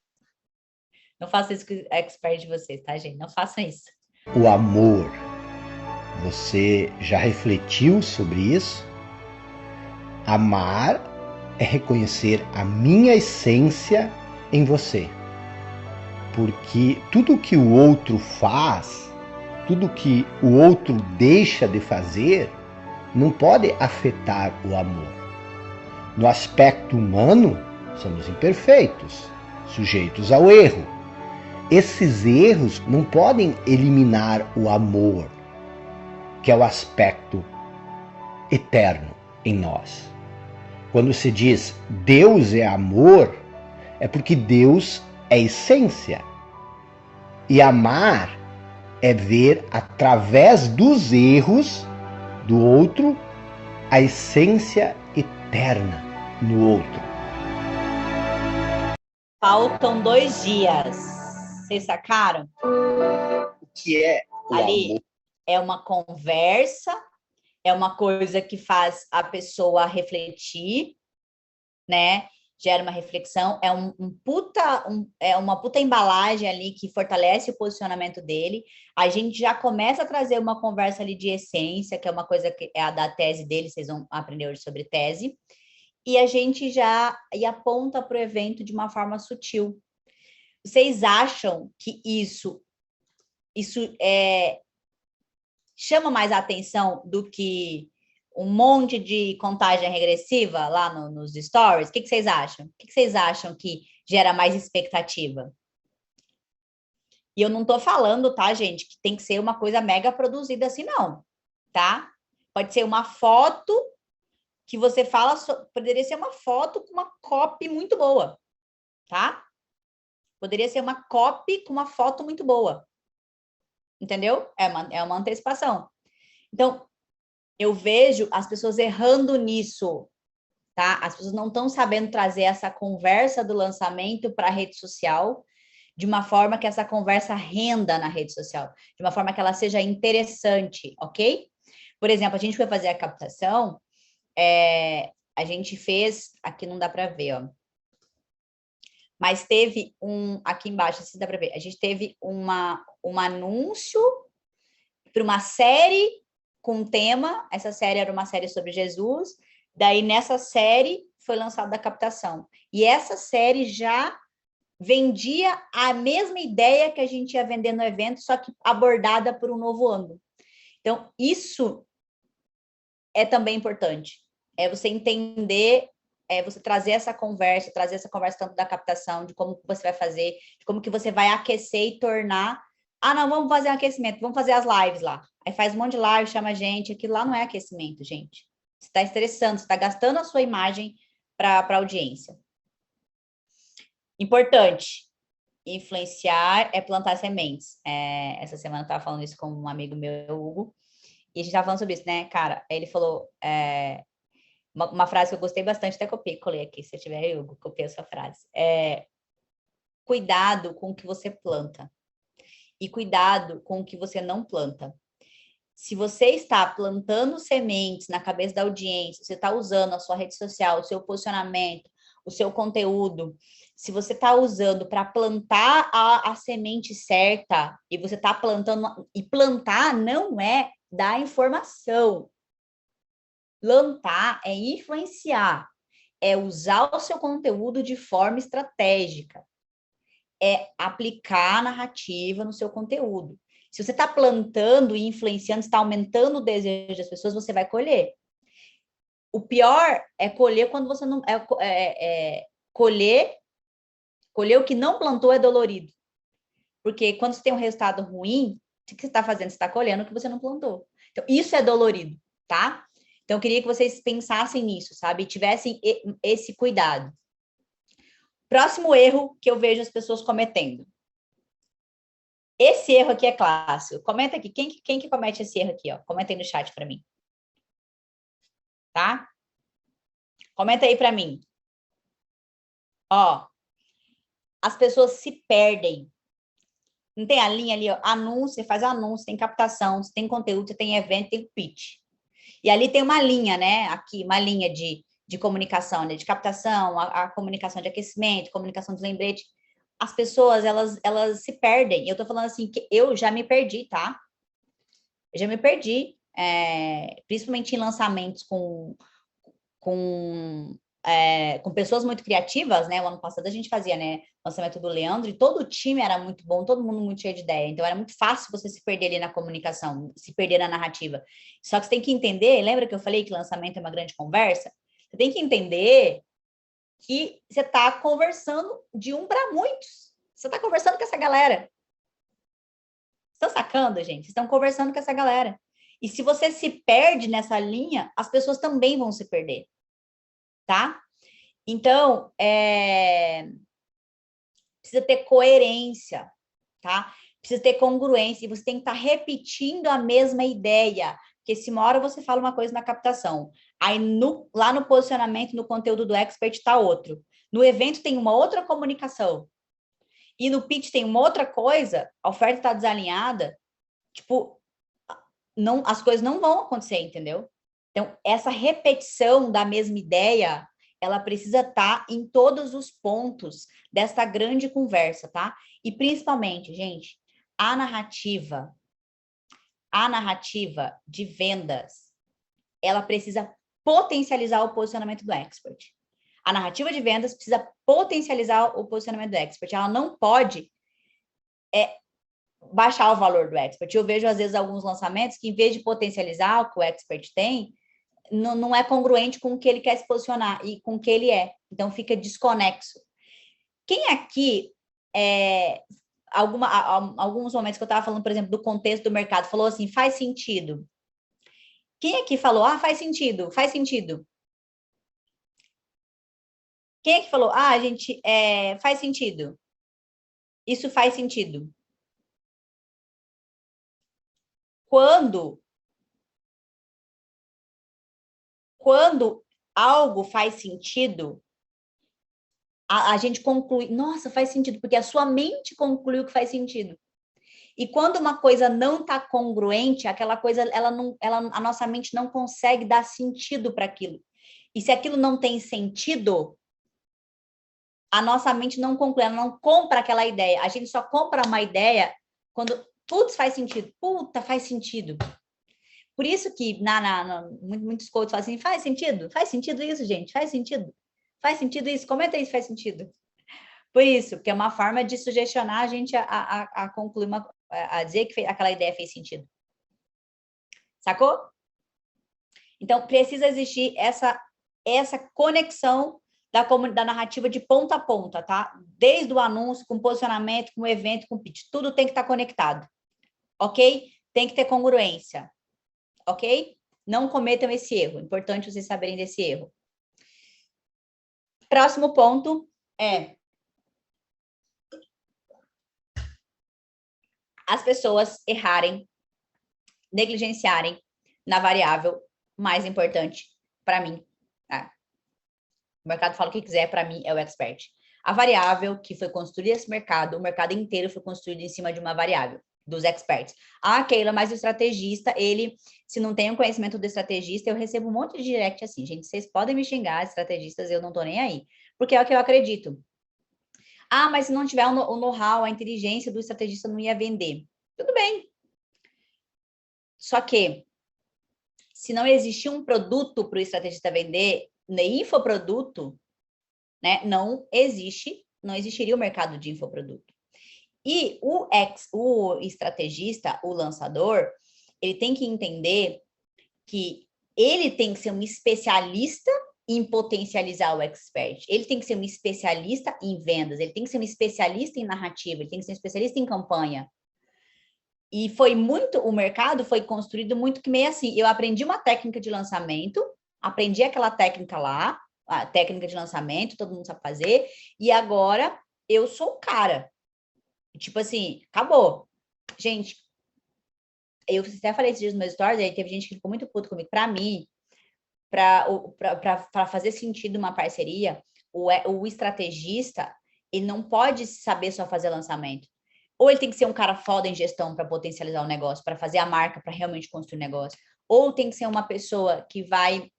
Não faça isso com o expert de vocês, tá, gente? Não façam isso. O amor. Você já refletiu sobre isso? Amar é reconhecer a minha essência em você. Porque tudo que o outro faz, tudo que o outro deixa de fazer, não pode afetar o amor. No aspecto humano, somos imperfeitos, sujeitos ao erro. Esses erros não podem eliminar o amor, que é o aspecto eterno em nós. Quando se diz Deus é amor, é porque Deus é essência. E amar é ver através dos erros do outro a essência eterna no outro. Faltam 2 dias. Vocês sacaram? O que é o ali amor? É uma conversa, é uma coisa que faz a pessoa refletir, né? Gera uma reflexão, é uma puta embalagem ali que fortalece o posicionamento dele. A gente já começa a trazer uma conversa ali de essência, que é uma coisa que é a da tese dele, vocês vão aprender hoje sobre tese, e a gente já aponta para o evento de uma forma sutil. Vocês acham que isso chama mais atenção do que um monte de contagem regressiva lá nos stories? O que vocês acham? O que vocês acham que gera mais expectativa? E eu não tô falando, tá, gente, que tem que ser uma coisa mega produzida assim, não, tá? Pode ser uma foto que você fala, poderia ser uma foto com uma copy muito boa, tá? Poderia ser uma copy com uma foto muito boa. Entendeu? É uma antecipação. Então, eu vejo as pessoas errando nisso, tá? As pessoas não estão sabendo trazer essa conversa do lançamento para a rede social de uma forma que essa conversa renda na rede social, de uma forma que ela seja interessante, ok? Por exemplo, a gente foi fazer a captação, a gente fez, aqui não dá para ver, ó, mas teve aqui embaixo, assim dá para ver, a gente teve um anúncio para uma série com tema, essa série era uma série sobre Jesus, daí nessa série foi lançada a captação. E essa série já vendia a mesma ideia que a gente ia vender no evento, só que abordada por um novo ângulo. Então, isso é também importante. é você entender, você trazer essa conversa tanto da captação, de como que você vai fazer, de como que você vai aquecer e tornar. Ah, não, vamos fazer um aquecimento, vamos fazer as lives lá. Aí faz um monte de live, chama a gente, aquilo lá não é aquecimento, gente. Você está estressando, você está gastando a sua imagem para a audiência. Importante, influenciar é plantar sementes. Essa semana eu estava falando isso com um amigo meu, Hugo, e a gente estava falando sobre isso, né, cara? Ele falou uma frase que eu gostei bastante, até colei aqui, se eu tiver, Hugo, copiei a sua frase. Cuidado com o que você planta e cuidado com o que você não planta. Se você está plantando sementes na cabeça da audiência, você está usando a sua rede social, o seu posicionamento, o seu conteúdo, se você está usando para plantar a semente certa e você está plantando, e plantar não é dar informação. Plantar é influenciar, é usar o seu conteúdo de forma estratégica, é aplicar a narrativa no seu conteúdo. Se você está plantando e influenciando, está aumentando o desejo das pessoas, você vai colher. O pior é colher quando você não... colher o que não plantou é dolorido. Porque quando você tem um resultado ruim, o que você está fazendo? Você está colhendo o que você não plantou. Então, isso é dolorido, tá? Então, eu queria que vocês pensassem nisso, sabe? E tivessem esse cuidado. Próximo erro que eu vejo as pessoas cometendo. Esse erro aqui é clássico. Comenta aqui. Quem que comete esse erro aqui, ó? Comenta aí no chat para mim. Tá? Comenta aí para mim. Ó. As pessoas se perdem. Não tem a linha ali, ó, anúncio, você faz anúncio, tem captação, você tem conteúdo, você tem evento, tem pitch. E ali tem uma linha, né? Aqui, uma linha de comunicação, né? De captação, a comunicação de aquecimento, comunicação de lembrete. As pessoas, elas se perdem. Eu tô falando assim, que eu já me perdi, tá? Eu já me perdi, principalmente em lançamentos com pessoas muito criativas, né? O ano passado a gente fazia, né, lançamento do Leandro, e todo o time era muito bom, todo mundo muito cheio de ideia. Então era muito fácil você se perder ali na comunicação, se perder na narrativa. Só que você tem que entender, lembra que eu falei que lançamento é uma grande conversa? Você tem que entender que você está conversando de um para muitos. Você está conversando com essa galera. Estão sacando, gente? Vocês estão conversando com essa galera. E se você se perde nessa linha, as pessoas também vão se perder. Tá? Então, precisa ter coerência, tá? Precisa ter congruência, e você tem que estar repetindo a mesma ideia, porque se uma hora você fala uma coisa na captação, aí lá no posicionamento, no conteúdo do expert está outro. No evento tem uma outra comunicação, e no pitch tem uma outra coisa, a oferta está desalinhada, tipo, não, as coisas não vão acontecer, entendeu? Então, essa repetição da mesma ideia, ela precisa estar em todos os pontos dessa grande conversa, tá? E principalmente, gente, a narrativa de vendas, ela precisa potencializar o posicionamento do expert. A narrativa de vendas precisa potencializar o posicionamento do expert. Ela não pode baixar o valor do expert. Eu vejo, às vezes, alguns lançamentos que, em vez de potencializar o que o expert tem, não é congruente com o que ele quer se posicionar e com o que ele é. Então, fica desconexo. Quem aqui, alguns momentos que eu estava falando, por exemplo, do contexto do mercado, falou assim, faz sentido? Quem aqui falou, faz sentido, faz sentido? Quem aqui falou, gente, faz sentido? Isso faz sentido? Quando algo faz sentido, a gente conclui, nossa, faz sentido, porque a sua mente concluiu que faz sentido. E quando uma coisa não está congruente, aquela coisa, a nossa mente não consegue dar sentido para aquilo. E se aquilo não tem sentido, a nossa mente não conclui, ela não compra aquela ideia. A gente só compra uma ideia quando, putz, faz sentido. Puta, faz sentido. Por isso que muitos coaches falam assim, faz sentido? Faz sentido isso, gente? Faz sentido? Faz sentido isso? Comenta aí se faz sentido. Por isso, porque é uma forma de sugestionar a gente a concluir, a dizer que aquela ideia fez sentido. Sacou? Então, precisa existir essa conexão da narrativa de ponta a ponta, tá? Desde o anúncio, com posicionamento, com o evento, com o pitch, tudo tem que estar conectado, ok? Tem que ter congruência, ok? Não cometam esse erro, importante vocês saberem desse erro. Próximo ponto é as pessoas errarem, negligenciarem na variável mais importante para mim. O mercado fala o que quiser, para mim é o expert. A variável que foi construída esse mercado, o mercado inteiro foi construído em cima de uma variável, dos experts. Ah, Keila, mas o estrategista, ele, se não tem o conhecimento do estrategista, eu recebo um monte de direct assim, gente, vocês podem me xingar, estrategistas, eu não tô nem aí, porque é o que eu acredito. Ah, mas se não tiver o know-how, a inteligência do estrategista não ia vender. Tudo bem. Só que, se não existir um produto para o estrategista vender, nem infoproduto, né, não existiria o mercado de infoproduto. E o estrategista, o lançador, ele tem que entender que ele tem que ser um especialista em potencializar o expert. Ele tem que ser um especialista em vendas, ele tem que ser um especialista em narrativa, ele tem que ser um especialista em campanha. E o mercado foi construído muito que meio assim, eu aprendi uma técnica de lançamento, aprendi aquela técnica lá, a técnica de lançamento, todo mundo sabe fazer, e agora eu sou o cara. Tipo assim, acabou. Gente, eu até falei esses dias nos meus stories, aí teve gente que ficou muito puto comigo. Para mim, para fazer sentido uma parceria, o estrategista, ele não pode saber só fazer lançamento. Ou ele tem que ser um cara foda em gestão para potencializar o negócio, para fazer a marca, para realmente construir o negócio. Ou tem que ser uma pessoa que vai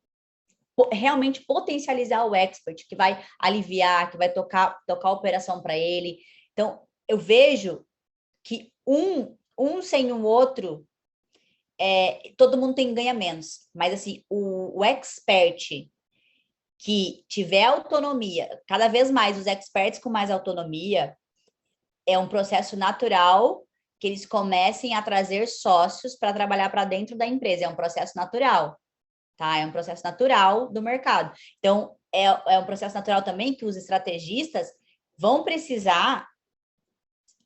realmente potencializar o expert, que vai aliviar, que vai tocar a operação para ele. Então, eu vejo que um sem o outro, todo mundo tem que ganhar menos. Mas, assim, o expert que tiver autonomia, cada vez mais os experts com mais autonomia, é um processo natural que eles comecem a trazer sócios para trabalhar para dentro da empresa. É um processo natural, tá? É um processo natural do mercado. Então, é um processo natural também que os estrategistas vão precisar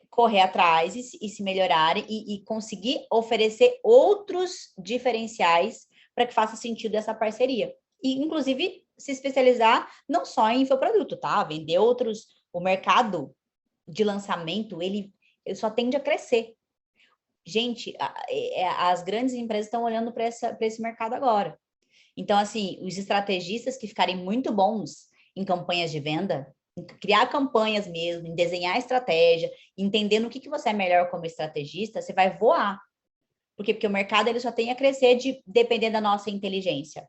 correr atrás e se melhorarem e conseguir oferecer outros diferenciais para que faça sentido essa parceria. E, inclusive, se especializar não só em infoproduto, tá? Vender outros... O mercado de lançamento, ele só tende a crescer. Gente, as grandes empresas estão olhando para esse mercado agora. Então, assim, os estrategistas que ficarem muito bons em campanhas de venda, em criar campanhas mesmo, em desenhar estratégia, entendendo o que você é melhor como estrategista, você vai voar. Por quê? Porque o mercado ele só tem a crescer dependendo da nossa inteligência.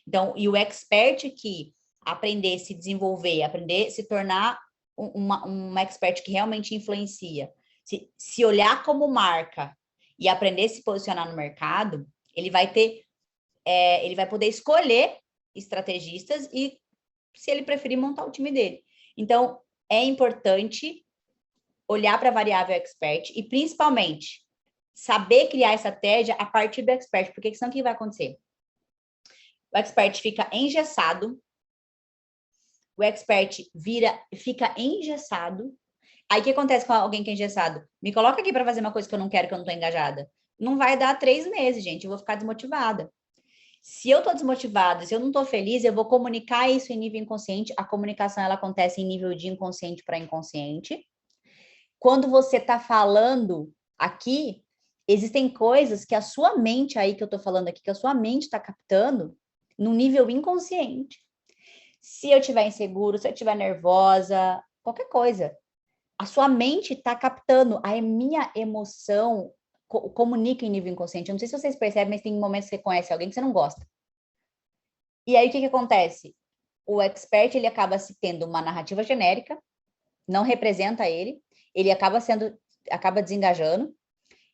Então, e o expert que aprender a se desenvolver, aprender a se tornar uma expert que realmente influencia, se olhar como marca e aprender a se posicionar no mercado, ele vai poder escolher estrategistas e, se ele preferir, montar o time dele. Então, é importante olhar para a variável expert e, principalmente, saber criar estratégia a partir do expert, porque senão o que vai acontecer? O expert fica engessado, o expert fica engessado. Aí o que acontece com alguém que é engessado? Me coloca aqui para fazer uma coisa que eu não quero, que eu não estou engajada. Não vai dar 3 meses, gente, eu vou ficar desmotivada. Se eu estou desmotivada, se eu não estou feliz, eu vou comunicar isso em nível inconsciente. A comunicação, ela acontece em nível de inconsciente para inconsciente. Quando você está falando aqui, existem coisas que a sua mente aí, que eu estou falando aqui, que a sua mente está captando no nível inconsciente. Se eu estiver inseguro, se eu estiver nervosa, qualquer coisa, a sua mente está captando. A minha emoção comunica em nível inconsciente. Eu não sei se vocês percebem, mas tem momentos que você conhece alguém que você não gosta. E aí, o que acontece? O expert, ele acaba se tendo uma narrativa genérica, não representa ele acaba desengajando,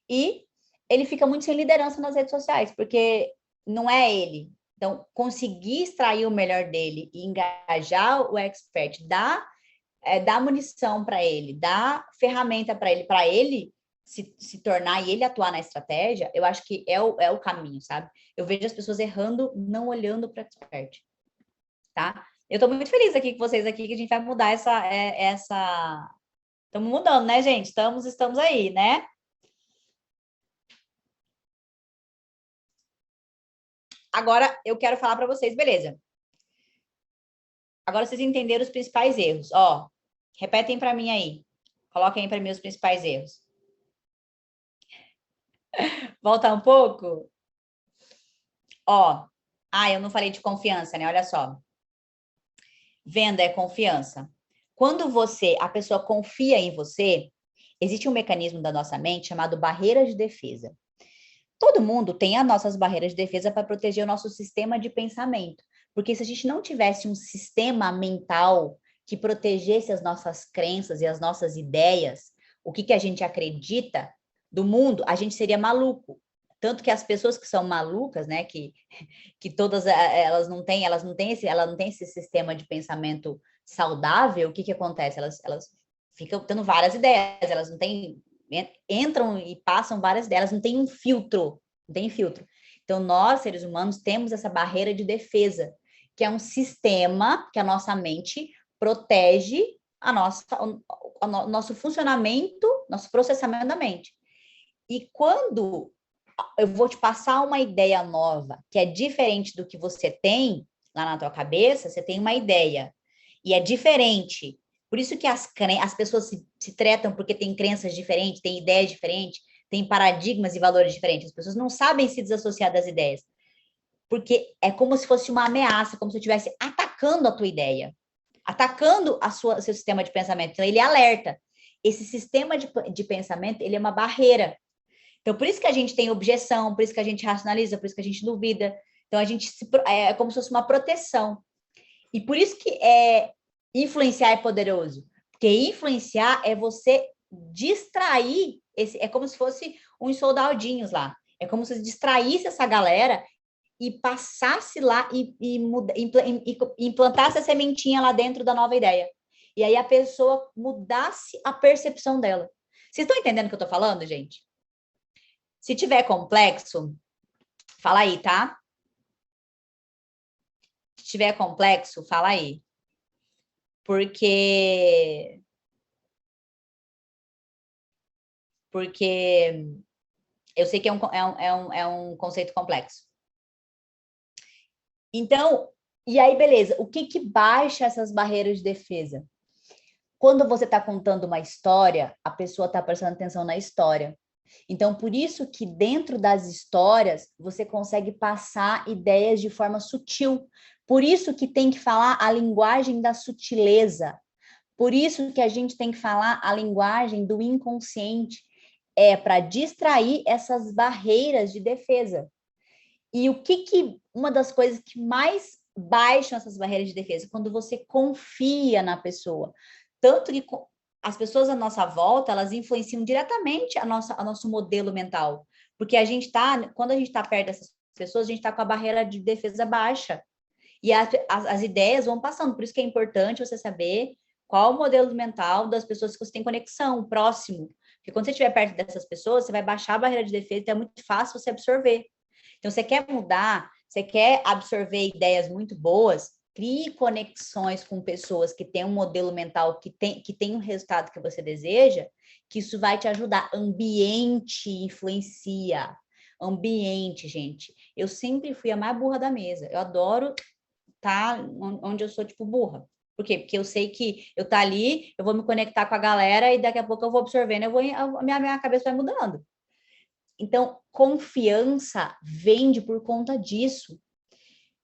e ele fica muito sem liderança nas redes sociais, porque não é ele. Então, conseguir extrair o melhor dele e engajar o expert, dar munição para ele, dar ferramenta para ele se tornar e ele atuar na estratégia, eu acho que é o caminho, sabe? Eu vejo as pessoas errando, não olhando para o expert. tá? Eu tô muito feliz aqui com vocês aqui, que a gente vai mudar essa... Estamos mudando, né, gente? Estamos aí, né? Agora, eu quero falar para vocês, beleza. Agora vocês entenderam os principais erros. Ó, repetem para mim aí. Coloquem para mim os principais erros. Volta um pouco. Ó, eu não falei de confiança, né? Olha só. Venda é confiança. Quando a pessoa confia em você, existe um mecanismo da nossa mente chamado barreira de defesa. Todo mundo tem as nossas barreiras de defesa para proteger o nosso sistema de pensamento. Porque se a gente não tivesse um sistema mental que protegesse as nossas crenças e as nossas ideias, o que a gente acredita do mundo, a gente seria maluco. Tanto que as pessoas que são malucas, né, que todas elas não têm esse sistema de pensamento saudável, o que acontece? Elas ficam tendo várias ideias, elas não têm, entram e passam várias ideias, não tem um filtro, não tem filtro. Então, nós, seres humanos, temos essa barreira de defesa, que é um sistema que a nossa mente protege o nosso funcionamento, nosso processamento da mente. E quando eu vou te passar uma ideia nova, que é diferente do que você tem lá na tua cabeça, você tem uma ideia, e é diferente. Por isso que as pessoas se tretam porque têm crenças diferentes, têm ideias diferentes, têm paradigmas e valores diferentes. As pessoas não sabem se desassociar das ideias, porque é como se fosse uma ameaça, como se eu estivesse atacando a tua ideia, atacando seu sistema de pensamento. Então, ele alerta. Esse sistema de pensamento, ele é uma barreira. Então, por isso que a gente tem objeção, por isso que a gente racionaliza, por isso que a gente duvida. Então, é como se fosse uma proteção. E por isso que influenciar é poderoso. Porque influenciar é você distrair, é como se fosse uns soldadinhos lá. É como se distraísse essa galera e passasse lá e implantasse a sementinha lá dentro da nova ideia. E aí a pessoa mudasse a percepção dela. Vocês estão entendendo o que eu estou falando, gente? Se tiver complexo, fala aí, tá? Se tiver complexo, fala aí. Porque eu sei que é um conceito complexo. Então, e aí, beleza. O que baixa essas barreiras de defesa? Quando você está contando uma história, a pessoa está prestando atenção na história. Então, por isso que dentro das histórias, você consegue passar ideias de forma sutil. Por isso que tem que falar a linguagem da sutileza. Por isso que a gente tem que falar a linguagem do inconsciente. É para distrair essas barreiras de defesa. E uma das coisas que mais baixam essas barreiras de defesa? Quando você confia na pessoa. Tanto que as pessoas à nossa volta, elas influenciam diretamente a nosso modelo mental. Porque quando a gente está perto dessas pessoas, a gente está com a barreira de defesa baixa. E as ideias vão passando. Por isso que é importante você saber qual o modelo mental das pessoas que você tem conexão, próximo. Porque quando você estiver perto dessas pessoas, você vai baixar a barreira de defesa, então é muito fácil você absorver. Então, você quer mudar, você quer absorver ideias muito boas, crie conexões com pessoas que têm um modelo mental que tem um resultado que você deseja, que isso vai te ajudar. Ambiente influencia. Ambiente, gente. Eu sempre fui a mais burra da mesa. Eu adoro estar onde eu sou, tipo, burra. Por quê? Porque eu sei que eu tá ali, eu vou me conectar com a galera e daqui a pouco eu vou absorvendo, minha cabeça vai mudando. Então, confiança vende por conta disso.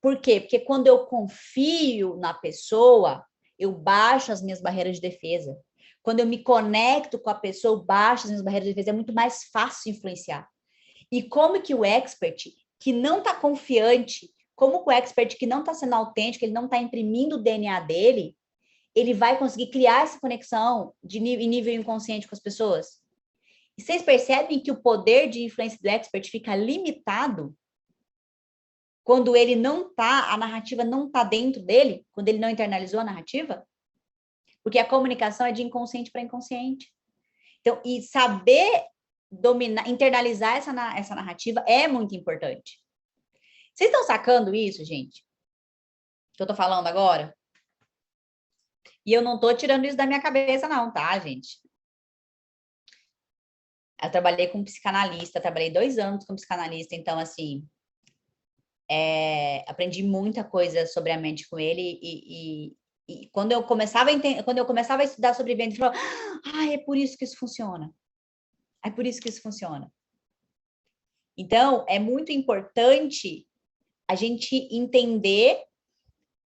Por quê? Porque quando eu confio na pessoa, eu baixo as minhas barreiras de defesa. Quando eu me conecto com a pessoa, eu baixo as minhas barreiras de defesa. É muito mais fácil influenciar. E como que o expert que não está confiante, como que o expert que não está sendo autêntico, ele não está imprimindo o DNA dele, ele vai conseguir criar essa conexão em nível inconsciente com as pessoas? E vocês percebem que o poder de influência do expert fica limitado quando ele não tá, a narrativa não tá dentro dele, quando ele não internalizou a narrativa? Porque a comunicação é de inconsciente para inconsciente. Então, e saber dominar, internalizar essa narrativa é muito importante. Vocês estão sacando isso, gente? que eu tô falando agora? E eu não tô tirando isso da minha cabeça, não, tá, gente? Eu trabalhei com psicanalista, trabalhei 2 anos com psicanalista, então, assim, aprendi muita coisa sobre a mente com ele e quando eu começava a estudar sobre vendas, eu falava, é por isso que isso funciona. É por isso que isso funciona. Então, é muito importante a gente entender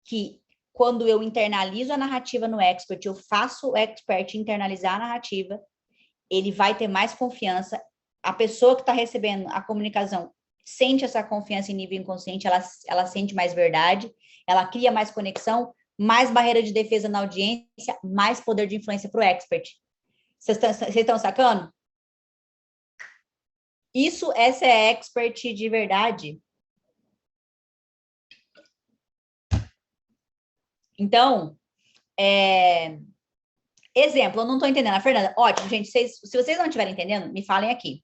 que quando eu internalizo a narrativa no expert, eu faço o expert internalizar a narrativa, ele vai ter mais confiança. A pessoa que está recebendo a comunicação sente essa confiança em nível inconsciente, ela sente mais verdade, ela cria mais conexão, mais barreira de defesa na audiência, mais poder de influência para o expert. Vocês estão sacando? Essa é expert de verdade. Então, exemplo, eu não estou entendendo. A Fernanda, ótimo, gente, se vocês não estiverem entendendo, me falem aqui.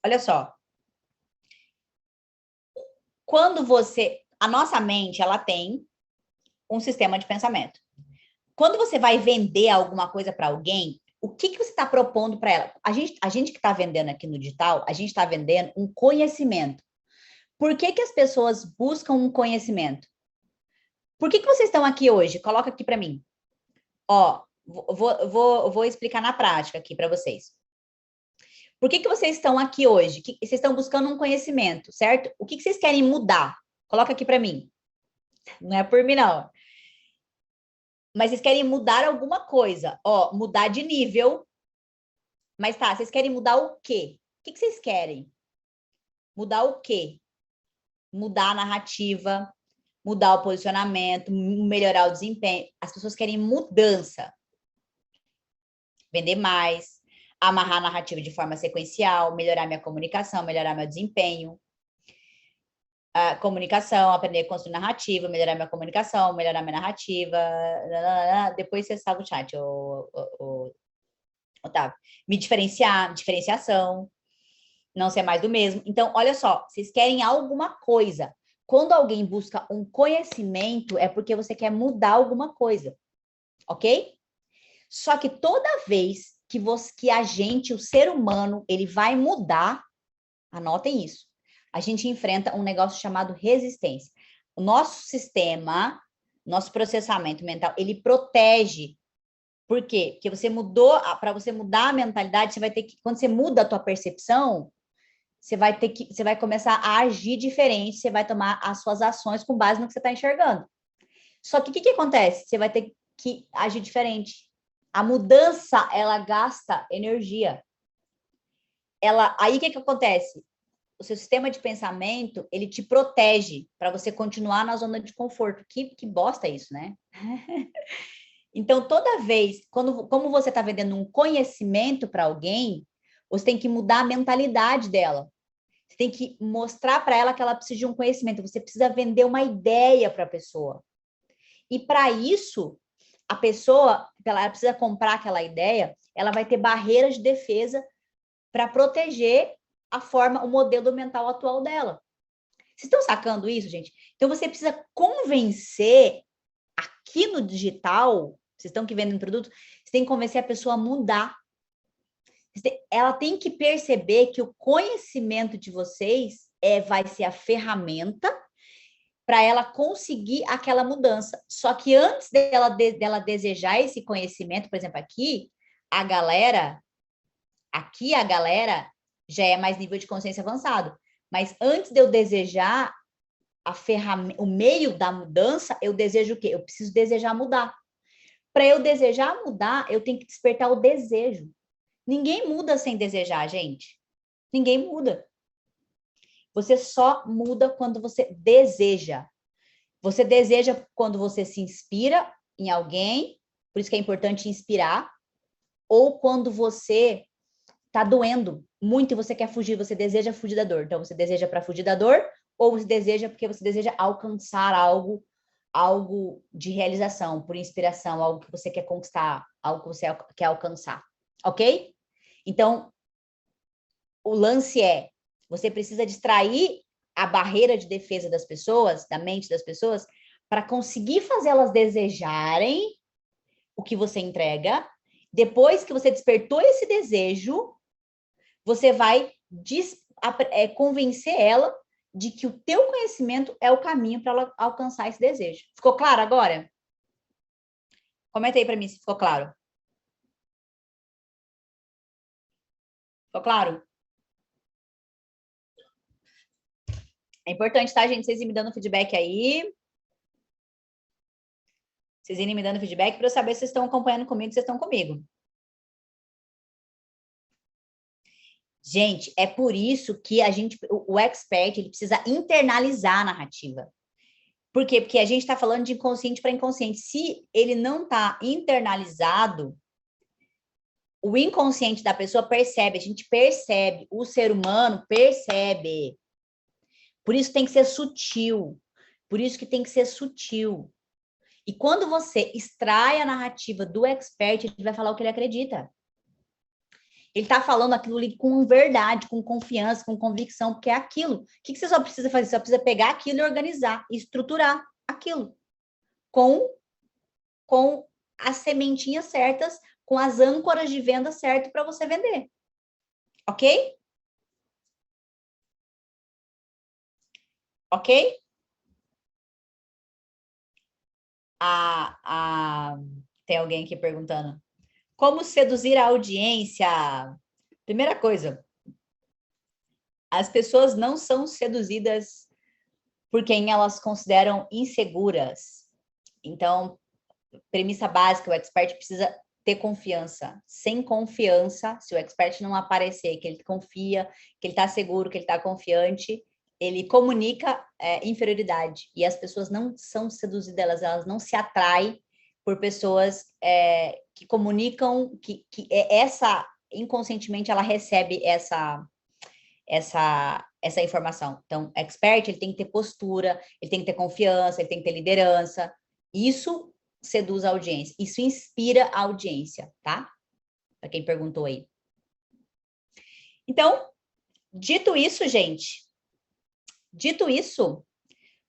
Olha só. Quando a nossa mente, ela tem um sistema de pensamento. Quando você vai vender alguma coisa para alguém, o que você está propondo para ela? A gente que está vendendo aqui no digital, a gente está vendendo um conhecimento. Por que as pessoas buscam um conhecimento? Por que vocês estão aqui hoje? Coloca aqui para mim. Ó, vou explicar na prática aqui para vocês. Por que vocês estão aqui hoje? Vocês estão buscando um conhecimento, certo? O que vocês querem mudar? Coloca aqui para mim. Não é por mim, não. Mas vocês querem mudar alguma coisa. Ó, mudar de nível. Mas tá, vocês querem mudar o quê? O que vocês querem? Mudar o quê? Mudar a narrativa, mudar o posicionamento, melhorar o desempenho. As pessoas querem mudança. Vender mais, amarrar a narrativa de forma sequencial, melhorar minha comunicação, melhorar meu desempenho. A comunicação, aprender a construir narrativa, melhorar minha comunicação, melhorar minha narrativa. Depois você sabe o chat, Otávio. Me diferenciar, diferenciação, não ser mais do mesmo. Então, olha só, vocês querem alguma coisa. Quando alguém busca um conhecimento, é porque você quer mudar alguma coisa, ok? Só que toda vez que a gente, o ser humano, ele vai mudar, anotem isso, a gente enfrenta um negócio chamado resistência. O nosso sistema, nosso processamento mental, ele protege. Por quê? Porque você mudou, para você mudar a mentalidade, você vai ter que, quando você muda a tua percepção, você vai começar a agir diferente, você vai tomar as suas ações com base no que você está enxergando. Só que o que acontece? Você vai ter que agir diferente. A mudança, ela gasta energia. Aí o que acontece? O seu sistema de pensamento, ele te protege para você continuar na zona de conforto. Que bosta isso, né? Então, toda vez, como você está vendendo um conhecimento para alguém, você tem que mudar a mentalidade dela. Você tem que mostrar para ela que ela precisa de um conhecimento. Você precisa vender uma ideia para a pessoa. E para isso, a pessoa, ela precisa comprar aquela ideia, ela vai ter barreiras de defesa para proteger o modelo mental atual dela. Vocês estão sacando isso, gente? Então, você precisa convencer aqui no digital, vocês estão que vendendo produto, você tem que convencer a pessoa a mudar. Ela tem que perceber que o conhecimento de vocês vai ser a ferramenta para ela conseguir aquela mudança. Só que antes dela desejar esse conhecimento, por exemplo, a galera já é mais nível de consciência avançado. Mas antes de eu desejar o meio da mudança, eu desejo o quê? Eu preciso desejar mudar. Para eu desejar mudar, eu tenho que despertar o desejo. Ninguém muda sem desejar, gente. Ninguém muda. Você só muda quando você deseja. Você deseja quando você se inspira em alguém, por isso que é importante inspirar, ou quando você está doendo muito e você quer fugir, você deseja fugir da dor. Então, você deseja para fugir da dor, ou você deseja porque você deseja alcançar algo de realização, por inspiração, algo que você quer conquistar, algo que você quer alcançar, ok? Então, o lance você precisa distrair a barreira de defesa das pessoas, da mente das pessoas, para conseguir fazer elas desejarem o que você entrega. Depois que você despertou esse desejo, você vai convencer ela de que o teu conhecimento é o caminho para ela alcançar esse desejo. Ficou claro agora? Comenta aí para mim se ficou claro. Ficou claro? É importante, tá, gente? Vocês irem me dando feedback aí. Vocês irem me dando feedback para eu saber se vocês estão acompanhando comigo, se vocês estão comigo. Gente, é por isso que o expert, ele precisa internalizar a narrativa. Por quê? Porque a gente está falando de inconsciente para inconsciente. Se ele não está internalizado, o inconsciente da pessoa percebe, a gente percebe, o ser humano percebe. Por isso tem que ser sutil. Por isso que tem que ser sutil. E quando você extrai a narrativa do expert, ele vai falar o que ele acredita. Ele está falando aquilo ali com verdade, com confiança, com convicção, porque é aquilo. O que você só precisa fazer? Você só precisa pegar aquilo e organizar, e estruturar aquilo com as sementinhas certas, com as âncoras de venda certas para você vender. Ok? Ok? Tem alguém aqui perguntando. Como seduzir a audiência? Primeira coisa, as pessoas não são seduzidas por quem elas consideram inseguras. Então, premissa básica, o expert precisa ter confiança. Sem confiança, se o expert não aparecer, que ele confia, que ele está seguro, que ele está confiante, ele comunica inferioridade. E as pessoas não são seduzidas, elas não se atraem por pessoas que comunicam, que essa, inconscientemente, ela recebe essa informação. Então, expert, ele tem que ter postura, ele tem que ter confiança, ele tem que ter liderança. Isso seduz a audiência. Isso inspira a audiência, tá? Para quem perguntou aí. Então, dito isso, gente,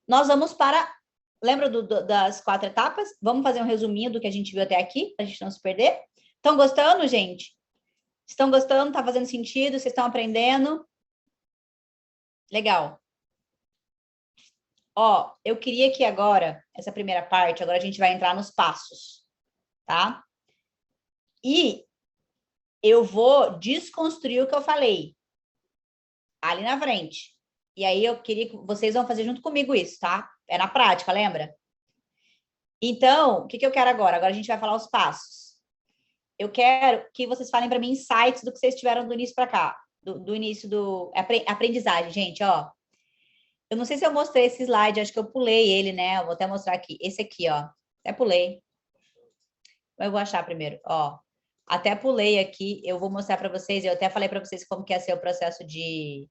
nós vamos para... Lembra das 4 etapas? Vamos fazer um resuminho do que a gente viu até aqui, para a gente não se perder. Estão gostando, gente? Estão gostando? Tá fazendo sentido? Vocês estão aprendendo? Legal. Ó, eu queria que agora, essa primeira parte, agora a gente vai entrar nos passos, tá? E eu vou desconstruir o que eu falei ali na frente. E aí eu queria que vocês vão fazer junto comigo isso, tá? É na prática, lembra? Então, o que eu quero agora? Agora a gente vai falar os passos. Eu quero que vocês falem para mim insights do que vocês tiveram do início para cá, do início do aprendizagem, gente, ó. Eu não sei se eu mostrei esse slide, acho que eu pulei ele, né? Eu vou até mostrar aqui. Esse aqui, ó. Até pulei. Eu vou achar primeiro, ó. Até pulei aqui, eu vou mostrar para vocês, eu até falei para vocês como que ia ser o processo de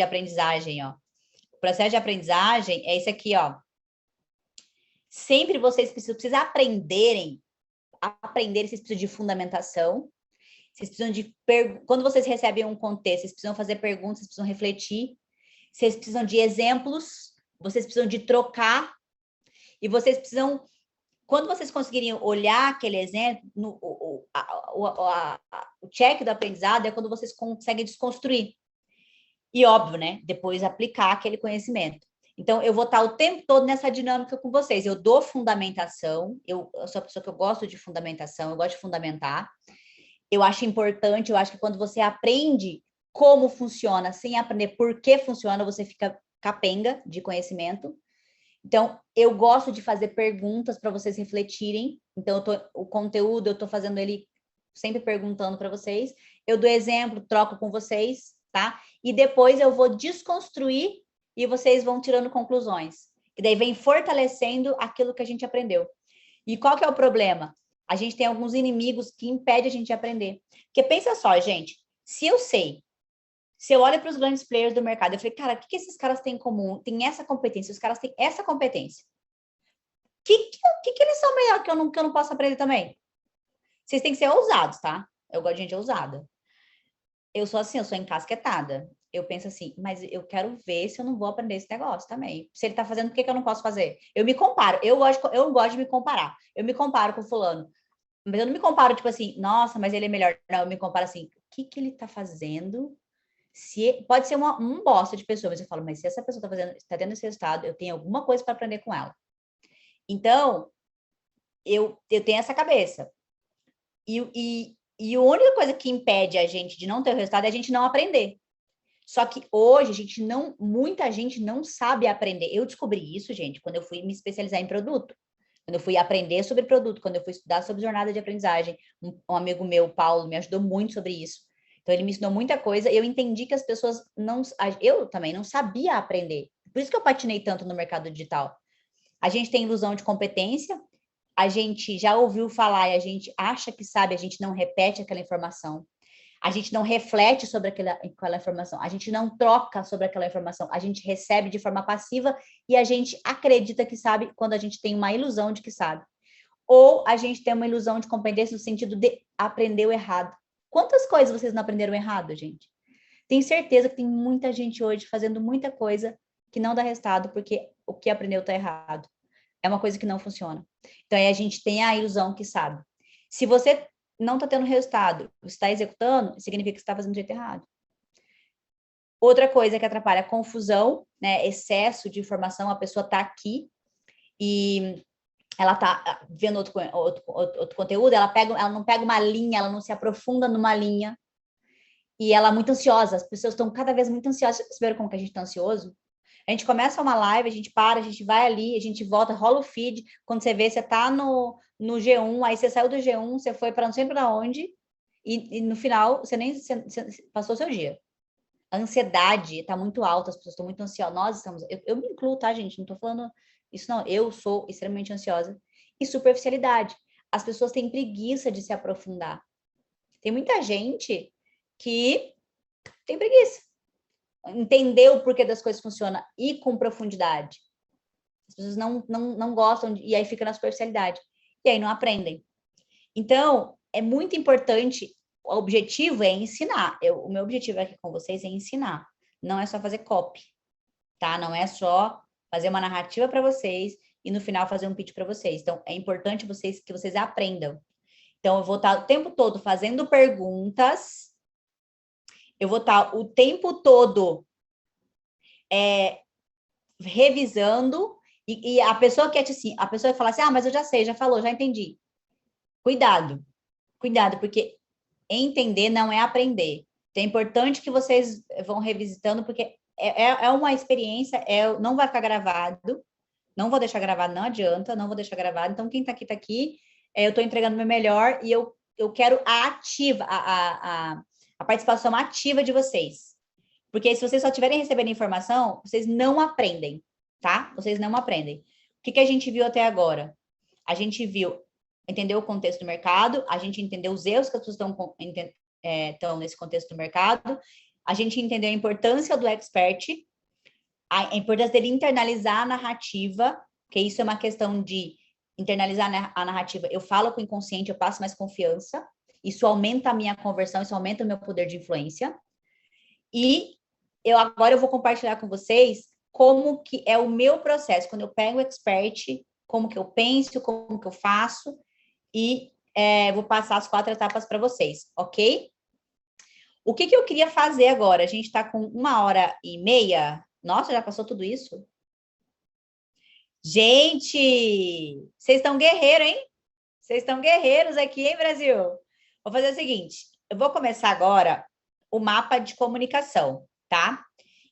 aprendizagem, ó. O processo de aprendizagem é esse aqui, ó. Sempre vocês precisam aprender, vocês precisam de fundamentação, vocês precisam de... Quando vocês recebem um contexto, vocês precisam fazer perguntas, vocês precisam refletir, vocês precisam de exemplos, vocês precisam de trocar, e vocês precisam... Quando vocês conseguirem olhar aquele exemplo, o check do aprendizado é quando vocês conseguem desconstruir. E óbvio, né? Depois aplicar aquele conhecimento. Então, eu vou estar o tempo todo nessa dinâmica com vocês. Eu dou fundamentação, eu sou a pessoa que eu gosto de fundamentação, eu gosto de fundamentar. Eu acho importante, eu acho que quando você aprende como funciona, sem aprender por que funciona, você fica capenga de conhecimento. Então, eu gosto de fazer perguntas para vocês refletirem. Então, o conteúdo, eu estou fazendo ele sempre perguntando para vocês. Eu dou exemplo, troco com vocês, tá? E depois eu vou desconstruir e vocês vão tirando conclusões. E daí vem fortalecendo aquilo que a gente aprendeu. E qual que é o problema? A gente tem alguns inimigos que impedem a gente de aprender. Porque pensa só, gente, se eu olho para os grandes players do mercado, eu falei, cara, o que esses caras têm em comum? Tem essa competência, os caras têm essa competência. O que eles são melhor que eu não posso aprender também? Vocês têm que ser ousados, tá? Eu gosto de gente ousada. Eu sou assim, eu sou encasquetada. eu penso assim, mas eu quero ver se eu não vou aprender esse negócio também. Se ele tá fazendo, por que eu não posso fazer? Eu me comparo, eu gosto de me comparar. Eu me comparo com fulano. Mas eu não me comparo, tipo assim, nossa, mas ele é melhor. Não, eu me comparo assim, o que que ele tá fazendo? Se pode ser um bosta de pessoa, mas eu falo, mas se essa pessoa tá fazendo, tá tendo esse resultado, eu tenho alguma coisa para aprender com ela. Então, eu tenho essa cabeça. E a única coisa que impede a gente de não ter o resultado é a gente não aprender. Só que hoje muita gente não sabe aprender. Eu descobri isso, gente, quando eu fui me especializar em produto. Quando eu fui aprender sobre produto, quando eu fui estudar sobre jornada de aprendizagem. Um amigo meu, Paulo, me ajudou muito sobre isso. Então, ele me ensinou muita coisa e eu entendi que as pessoas não... Eu também não sabia aprender. Por isso que eu patinei tanto no mercado digital. A gente tem ilusão de competência, a gente já ouviu falar e a gente acha que sabe, a gente não repete aquela informação. A gente não reflete sobre aquela informação, a gente não troca sobre aquela informação, a gente recebe de forma passiva e a gente acredita que sabe quando a gente tem uma ilusão de que sabe. Ou a gente tem uma ilusão de competência no sentido de aprender o errado. Quantas coisas vocês não aprenderam errado, gente? Tenho certeza que tem muita gente hoje fazendo muita coisa que não dá resultado porque o que aprendeu está errado. É uma coisa que não funciona. Então, aí a gente tem a ilusão que sabe. Se você não está tendo resultado, está executando, significa que você está fazendo do jeito errado. Outra coisa que atrapalha, confusão, né? Excesso de informação, a pessoa está aqui e ela está vendo outro conteúdo, ela não pega uma linha, ela não se aprofunda numa linha, e ela é muito ansiosa, as pessoas estão cada vez muito ansiosas. Vocês viram como que a gente está ansioso? A gente começa uma live, a gente para, a gente vai ali, a gente volta, rola o feed. Quando você vê, você tá no G1, aí você saiu do G1, você foi para não sei para onde, e no final você nem você passou o seu dia. A ansiedade está muito alta, as pessoas estão muito ansiosas. Nós estamos, eu me incluo, tá, gente? Não estou falando isso, não. Eu sou extremamente ansiosa. E superficialidade. As pessoas têm preguiça de se aprofundar. Tem muita gente que tem preguiça. Entender o porquê das coisas funcionam e com profundidade. As pessoas não gostam, e aí fica na superficialidade. E aí não aprendem. Então, é muito importante, o objetivo é ensinar. O meu objetivo aqui com vocês é ensinar. Não é só fazer copy, tá? Não é só fazer uma narrativa para vocês e no final fazer um pitch para vocês. Então, é importante que vocês aprendam. Então, eu vou estar o tempo todo fazendo perguntas. Eu vou estar o tempo todo revisando, e a pessoa quer assim, a pessoa fala assim, mas eu já sei, já falou, já entendi. Cuidado, porque entender não é aprender. Então, é importante que vocês vão revisitando, porque é uma experiência, não vai ficar gravado, não vou deixar gravado, não adianta, não vou deixar gravado. Então, quem tá aqui, eu estou entregando o meu melhor e eu quero a participação ativa de vocês. Porque se vocês só estiverem recebendo informação, vocês não aprendem, tá? Vocês não aprendem. O que a gente viu até agora? A gente entendeu o contexto do mercado, a gente entendeu os erros que as pessoas estão nesse contexto do mercado, a gente entendeu a importância do expert, a importância dele internalizar a narrativa, que isso é uma questão de internalizar a narrativa. Eu falo com o inconsciente, eu passo mais confiança, isso aumenta a minha conversão, isso aumenta o meu poder de influência. E agora eu vou compartilhar com vocês como que é o meu processo, quando eu pego o expert, como que eu penso, como que eu faço, e vou passar as 4 etapas para vocês, ok? O que eu queria fazer agora? A gente está com 1h30. Nossa, já passou tudo isso? Gente, vocês estão guerreiros, hein? Vocês estão guerreiros aqui, hein, Brasil? Vou fazer o seguinte, eu vou começar agora o mapa de comunicação, tá?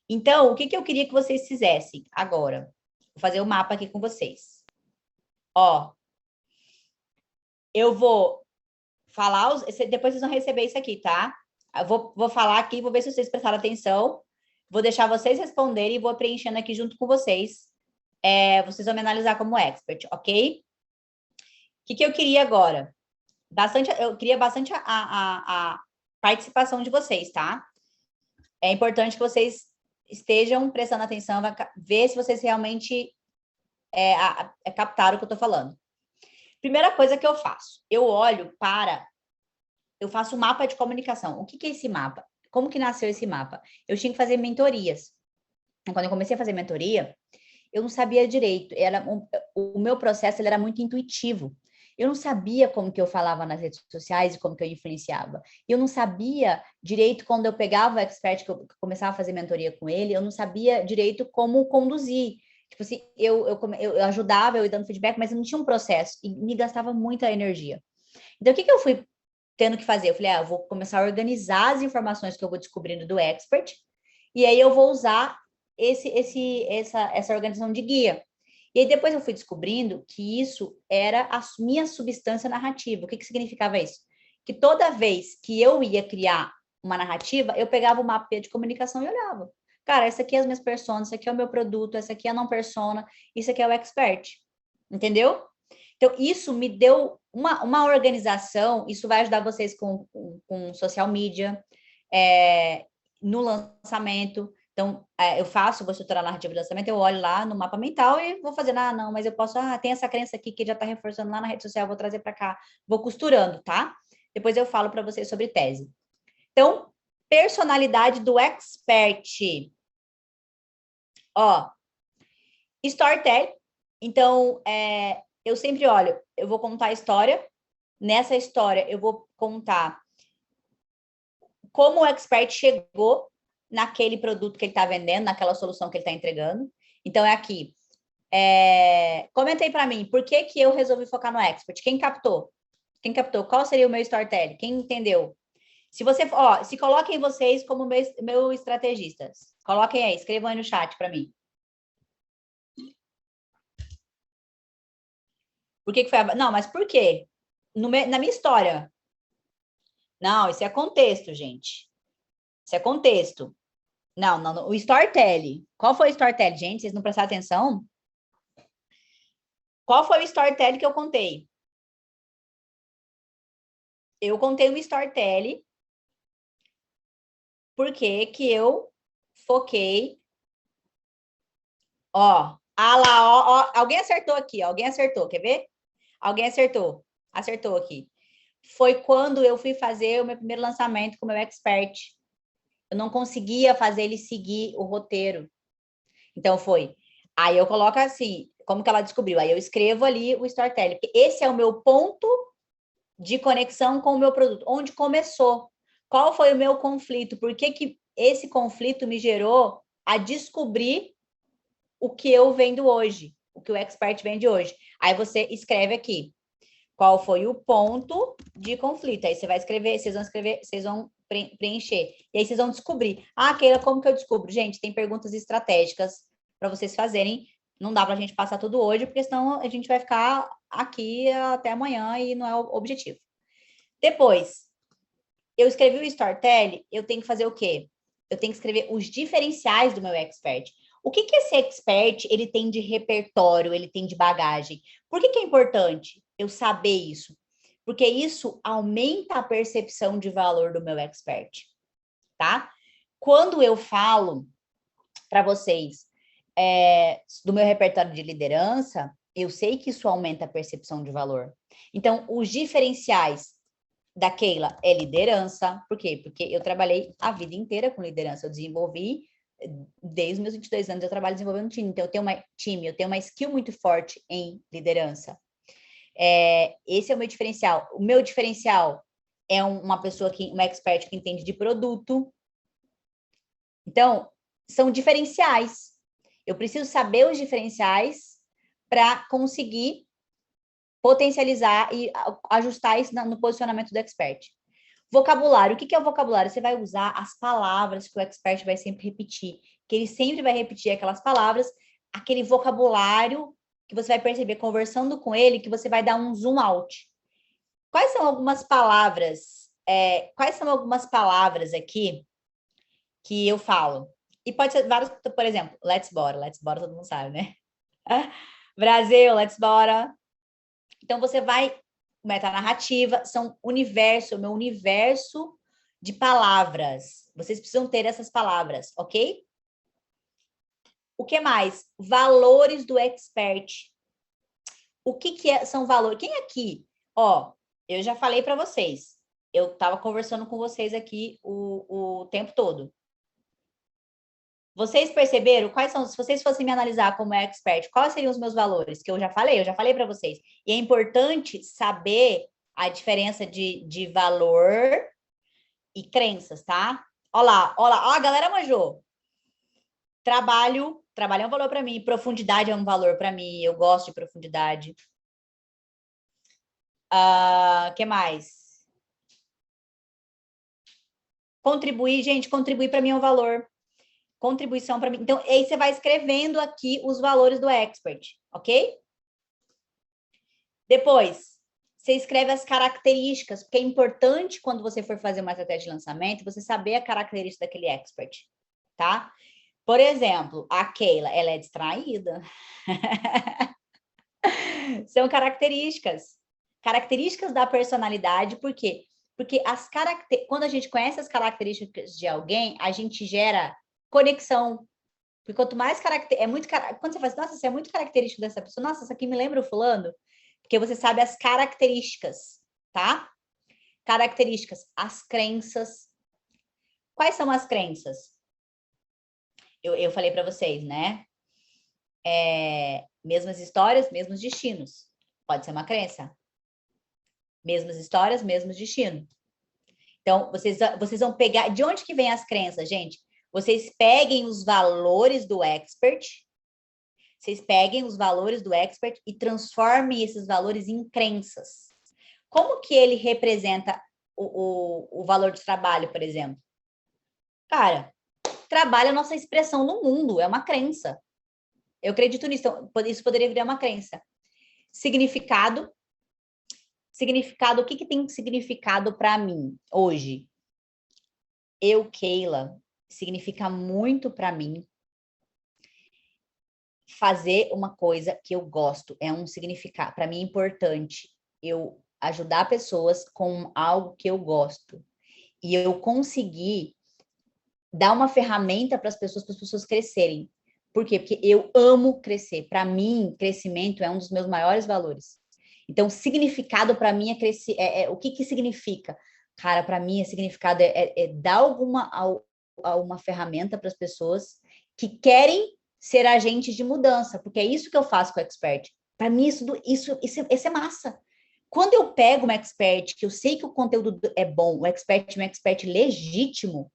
Então, o que eu queria que vocês fizessem agora? Vou fazer o mapa aqui com vocês. Ó, eu vou falar, depois vocês vão receber isso aqui, tá? Eu vou falar aqui, vou ver se vocês prestaram atenção. Vou deixar vocês responderem e vou preenchendo aqui junto com vocês. Vocês vão me analisar como expert, ok? O que eu queria agora? Eu queria bastante a participação de vocês, tá? É importante que vocês estejam prestando atenção, ver se vocês realmente captaram o que eu tô falando. Primeira coisa que eu faço, eu faço um mapa de comunicação. O que é esse mapa? como que nasceu esse mapa? Eu tinha que fazer mentorias. Quando eu comecei a fazer mentoria, eu não sabia direito. O meu processo ele era muito intuitivo. Eu não sabia como que eu falava nas redes sociais e como que eu influenciava. Eu não sabia direito quando eu pegava o expert, que eu começava a fazer mentoria com ele, eu não sabia direito como conduzir. Tipo assim, eu ajudava, eu ia dando feedback, mas eu não tinha um processo e me gastava muita energia. Então, o que eu fui tendo que fazer? Eu falei, eu vou começar a organizar as informações que eu vou descobrindo do expert, e aí eu vou usar essa organização de guia. E aí depois eu fui descobrindo que isso era a minha substância narrativa. O que significava isso? Que toda vez que eu ia criar uma narrativa, eu pegava o mapa de comunicação e olhava. Cara, essa aqui é as minhas personas, esse aqui é o meu produto, essa aqui é a não persona, isso aqui é o expert. Entendeu? Então, isso me deu uma organização, isso vai ajudar vocês com social media, no lançamento. Então, eu vou estruturar a narrativa de lançamento, eu olho lá no mapa mental e vou fazendo, não, mas eu posso, tem essa crença aqui que já está reforçando lá na rede social, vou trazer para cá, vou costurando, tá? Depois eu falo para vocês sobre tese. Então, personalidade do expert. Ó, storytelling. Então, eu sempre olho, eu vou contar a história, nessa história eu vou contar como o expert chegou naquele produto que ele está vendendo, naquela solução que ele está entregando. Então, é aqui. Comentei para mim, por que eu resolvi focar no expert? Quem captou? Quem captou? Qual seria o meu storytelling? Quem entendeu? Se você, se coloquem vocês como meu estrategistas. Coloquem aí, escrevam aí no chat para mim. Por que foi Não, mas por quê? Na minha história. Não, isso é contexto, gente. Isso é contexto. Não. O storytelling. Qual foi o storytelling, gente? Vocês não prestaram atenção? Qual foi o storytelling que eu contei? Eu contei um storytelling porque que eu foquei. Ó, ó, alguém acertou aqui, ó, alguém acertou, quer ver? Alguém acertou. Acertou aqui. Foi quando eu fui fazer o meu primeiro lançamento com o meu expert. Eu não conseguia fazer ele seguir o roteiro. Então foi. Aí eu coloco assim, como que ela descobriu? Aí eu escrevo ali o storytelling. Porque esse é o meu ponto de conexão com o meu produto. Onde começou? Qual foi o meu conflito? Por que esse conflito me gerou a descobrir o que eu vendo hoje? O que o expert vende hoje? Aí você escreve aqui. Qual foi o ponto de conflito? Aí você vai escrever, vocês vão preencher. E aí vocês vão descobrir. Keila, como que eu descubro? Gente, tem perguntas estratégicas para vocês fazerem. Não dá para a gente passar tudo hoje, porque senão a gente vai ficar aqui até amanhã e não é o objetivo. Depois, eu escrevi o storytelling, eu tenho que fazer o quê? Eu tenho que escrever os diferenciais do meu expert. O que esse expert ele tem de repertório, ele tem de bagagem? Por que é importante eu saber isso? Porque isso aumenta a percepção de valor do meu expert, tá? Quando eu falo para vocês do meu repertório de liderança, eu sei que isso aumenta a percepção de valor. Então, os diferenciais da Keila é liderança. Por quê? Porque eu trabalhei a vida inteira com liderança. Eu desenvolvi, desde os meus 22 anos, eu trabalho desenvolvendo um time. Então, eu tenho uma skill muito forte em liderança. Esse é o meu diferencial. O meu diferencial é uma pessoa uma expert que entende de produto. Então, são diferenciais. Eu preciso saber os diferenciais para conseguir potencializar e ajustar isso no posicionamento do expert. Vocabulário. O que é o vocabulário? Você vai usar as palavras que o expert vai sempre repetir, que ele sempre vai repetir aquelas palavras, aquele vocabulário que você vai perceber conversando com ele, que você vai dar um zoom out. Quais são algumas palavras? Quais são algumas palavras aqui que eu falo? E pode ser vários, por exemplo, let's bora todo mundo sabe, né? Brasil, let's bora. Então, você vai, metanarrativa, são o meu universo de palavras. Vocês precisam ter essas palavras, ok? O que mais? Valores do expert. O que são valores? Quem aqui? Eu já falei para vocês. eu estava conversando com vocês aqui o tempo todo. Vocês perceberam quais são, se vocês fossem me analisar como expert, quais seriam os meus valores? Que eu já falei para vocês. E é importante saber a diferença de valor e crenças, tá? Olha lá, ó, a galera manjou. Trabalho é um valor para mim, profundidade é um valor para mim, eu gosto de profundidade. Que mais? Contribuir, gente, contribuir para mim é um valor. Contribuição para mim. Então, aí você vai escrevendo aqui os valores do expert, ok? Depois, você escreve as características, porque é importante quando você for fazer uma estratégia de lançamento, você saber a característica daquele expert, tá? Por exemplo, a Keila, ela é distraída. São características. Características da personalidade, por quê? Porque quando a gente conhece as características de alguém, a gente gera conexão. Porque quanto mais quando você fala assim, nossa, isso é muito característico dessa pessoa, nossa, isso aqui me lembra o fulano, porque você sabe as características, tá? Características, as crenças. Quais são as crenças? Eu falei para vocês, né? Mesmas histórias, mesmos destinos. Pode ser uma crença. Mesmas histórias, mesmos destinos. Então, vocês vão pegar... De onde que vem as crenças, gente? Vocês peguem os valores do expert, vocês peguem os valores do expert e transformem esses valores em crenças. Como que ele representa o valor de trabalho, por exemplo? Cara, trabalho é a nossa expressão no mundo, é uma crença. Eu acredito nisso, então, isso poderia virar uma crença. Significado. Significado, o que tem significado para mim hoje? Eu, Keila, significa muito para mim fazer uma coisa que eu gosto, é um significado, para mim é importante eu ajudar pessoas com algo que eu gosto. E eu conseguir dar uma ferramenta para as pessoas crescerem. Por quê? Porque eu amo crescer. Para mim, crescimento é um dos meus maiores valores. Então, significado para mim é crescer. O que significa? Cara, para mim, significado é dar uma ferramenta para as pessoas que querem ser agentes de mudança, porque é isso que eu faço com o expert. Para mim, isso é massa. Quando eu pego uma expert, que eu sei que o conteúdo é bom, o expert é um expert legítimo,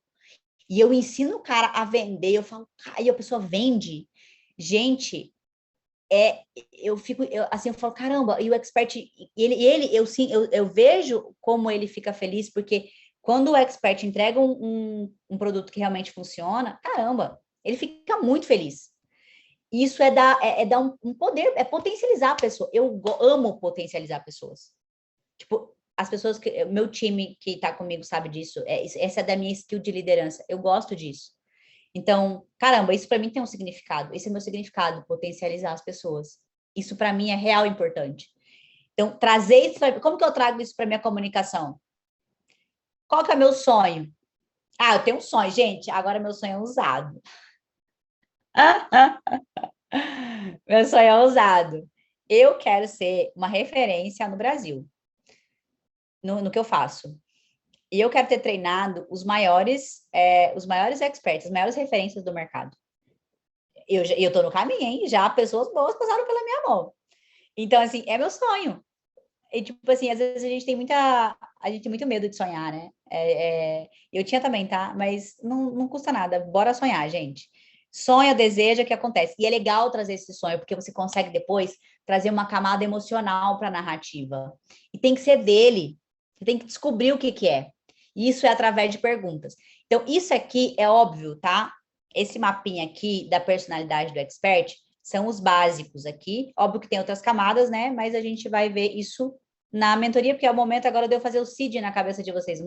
e eu ensino o cara a vender, eu falo, aí a pessoa vende. Gente, eu falo, caramba, e o expert, eu vejo como ele fica feliz, porque quando o expert entrega um produto que realmente funciona, caramba, ele fica muito feliz. Isso é dar um poder, é potencializar a pessoa. Eu amo potencializar pessoas. Tipo, as pessoas meu time que tá comigo sabe disso. Essa é da minha skill de liderança. Eu gosto disso. Então, caramba, isso para mim tem um significado. Esse é o meu significado, potencializar as pessoas. Isso para mim é real importante. Então, trazer isso, como que eu trago isso para minha comunicação? Qual que é meu sonho? Eu tenho um sonho, gente. Agora meu sonho é ousado. Meu sonho é ousado. Eu quero ser uma referência no Brasil, no que eu faço. E eu quero ter treinado os maiores experts, as maiores referências do mercado. Eu tô no caminho, hein? Já pessoas boas passaram pela minha mão. Então, assim, é meu sonho. E, tipo assim, às vezes a gente tem muito medo de sonhar, né? Eu tinha também, tá? Mas não custa nada. Bora sonhar, gente. Sonha, deseja, que acontece. E é legal trazer esse sonho, porque você consegue depois trazer uma camada emocional para a narrativa. E tem que ser dele. Você tem que descobrir o que que é. E isso é através de perguntas. Então, isso aqui é óbvio, tá? Esse mapinha aqui da personalidade do expert são os básicos aqui. Óbvio que tem outras camadas, né? Mas a gente vai ver isso na mentoria, porque é o momento agora de eu fazer o CID na cabeça de vocês.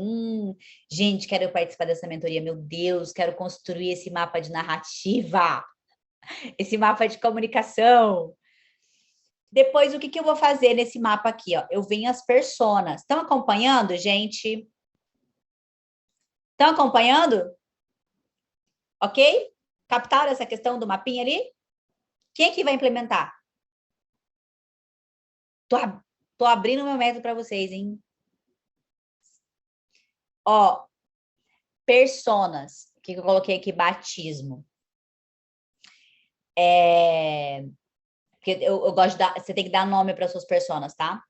Gente, quero participar dessa mentoria. Meu Deus, quero construir esse mapa de narrativa, esse mapa de comunicação. Depois, o que que eu vou fazer nesse mapa aqui? Ó? Eu venho as personas. Estão acompanhando, gente? Estão acompanhando? Ok? Captaram essa questão do mapinha ali? Quem é que vai implementar? Tô abrindo meu método para vocês, hein? Ó, personas. O que eu coloquei aqui? Batismo. Porque eu gosto de dar... Você tem que dar nome para suas personas, tá?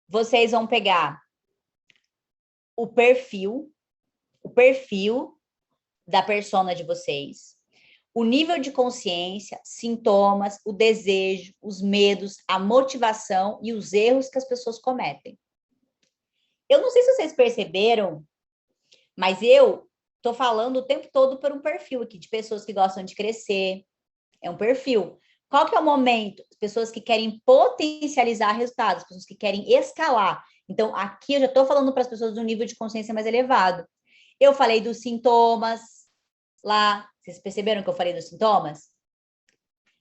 Vocês vão pegar o perfil da persona de vocês, o nível de consciência, sintomas, o desejo, os medos, a motivação e os erros que as pessoas cometem. Eu não sei se vocês perceberam, mas eu tô falando o tempo todo por um perfil aqui de pessoas que gostam de crescer. É um perfil. Qual que é o momento? As pessoas que querem potencializar resultados, as pessoas que querem escalar. Então, aqui eu já estou falando para as pessoas de um nível de consciência mais elevado. Eu falei dos sintomas lá. Vocês perceberam que eu falei dos sintomas?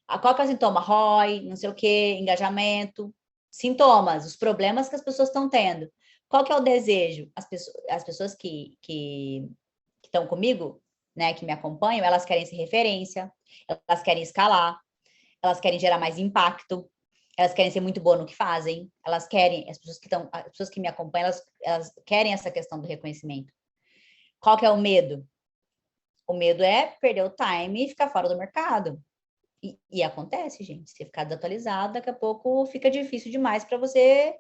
Qual que é o sintoma? ROI, não sei o quê, engajamento. Sintomas, os problemas que as pessoas estão tendo. Qual que é o desejo? As pessoas que estão comigo, né, que me acompanham, elas querem ser referência, elas querem escalar, elas querem gerar mais impacto, elas querem ser muito boas no que fazem, elas querem, as pessoas que me acompanham, elas querem essa questão do reconhecimento. Qual que é o medo? O medo é perder o time e ficar fora do mercado. E acontece, gente. Se ficar desatualizado, daqui a pouco fica difícil demais para você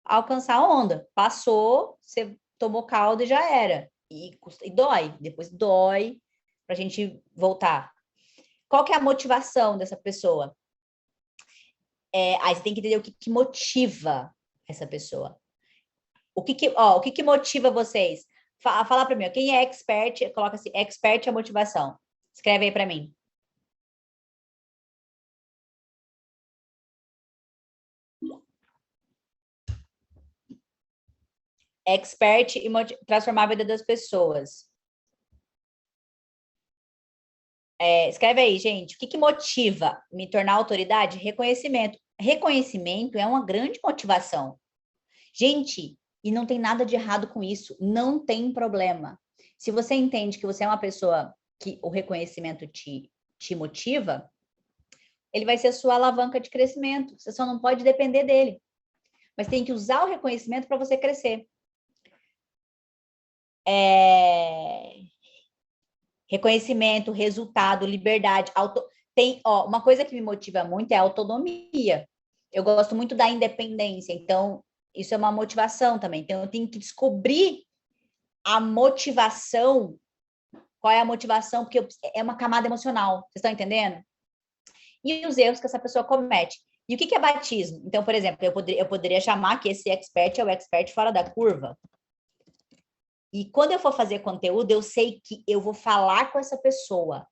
alcançar a onda. Passou, você tomou caldo e já era. E dói. Depois dói para a gente voltar. Qual que é a motivação dessa pessoa? Aí você tem que entender o que motiva essa pessoa. O que motiva vocês? Fala para mim, ó, quem é expert, coloca assim, expert é motivação. Escreve aí para mim. Expert e transformar a vida das pessoas. Escreve aí, gente. O que motiva me tornar autoridade? Reconhecimento. Reconhecimento é uma grande motivação. Gente, e não tem nada de errado com isso. Não tem problema. Se você entende que você é uma pessoa que o reconhecimento te motiva, ele vai ser a sua alavanca de crescimento. Você só não pode depender dele. Mas tem que usar o reconhecimento para você crescer. Reconhecimento, resultado, liberdade, uma coisa que me motiva muito é a autonomia. Eu gosto muito da independência, então isso é uma motivação também. Então eu tenho que descobrir a motivação, qual é a motivação, porque é uma camada emocional, vocês estão entendendo? E os erros que essa pessoa comete. E o que é batismo? Então, por exemplo, eu poderia chamar que esse expert é o expert fora da curva. E quando eu for fazer conteúdo, eu sei que eu vou falar com essa pessoa.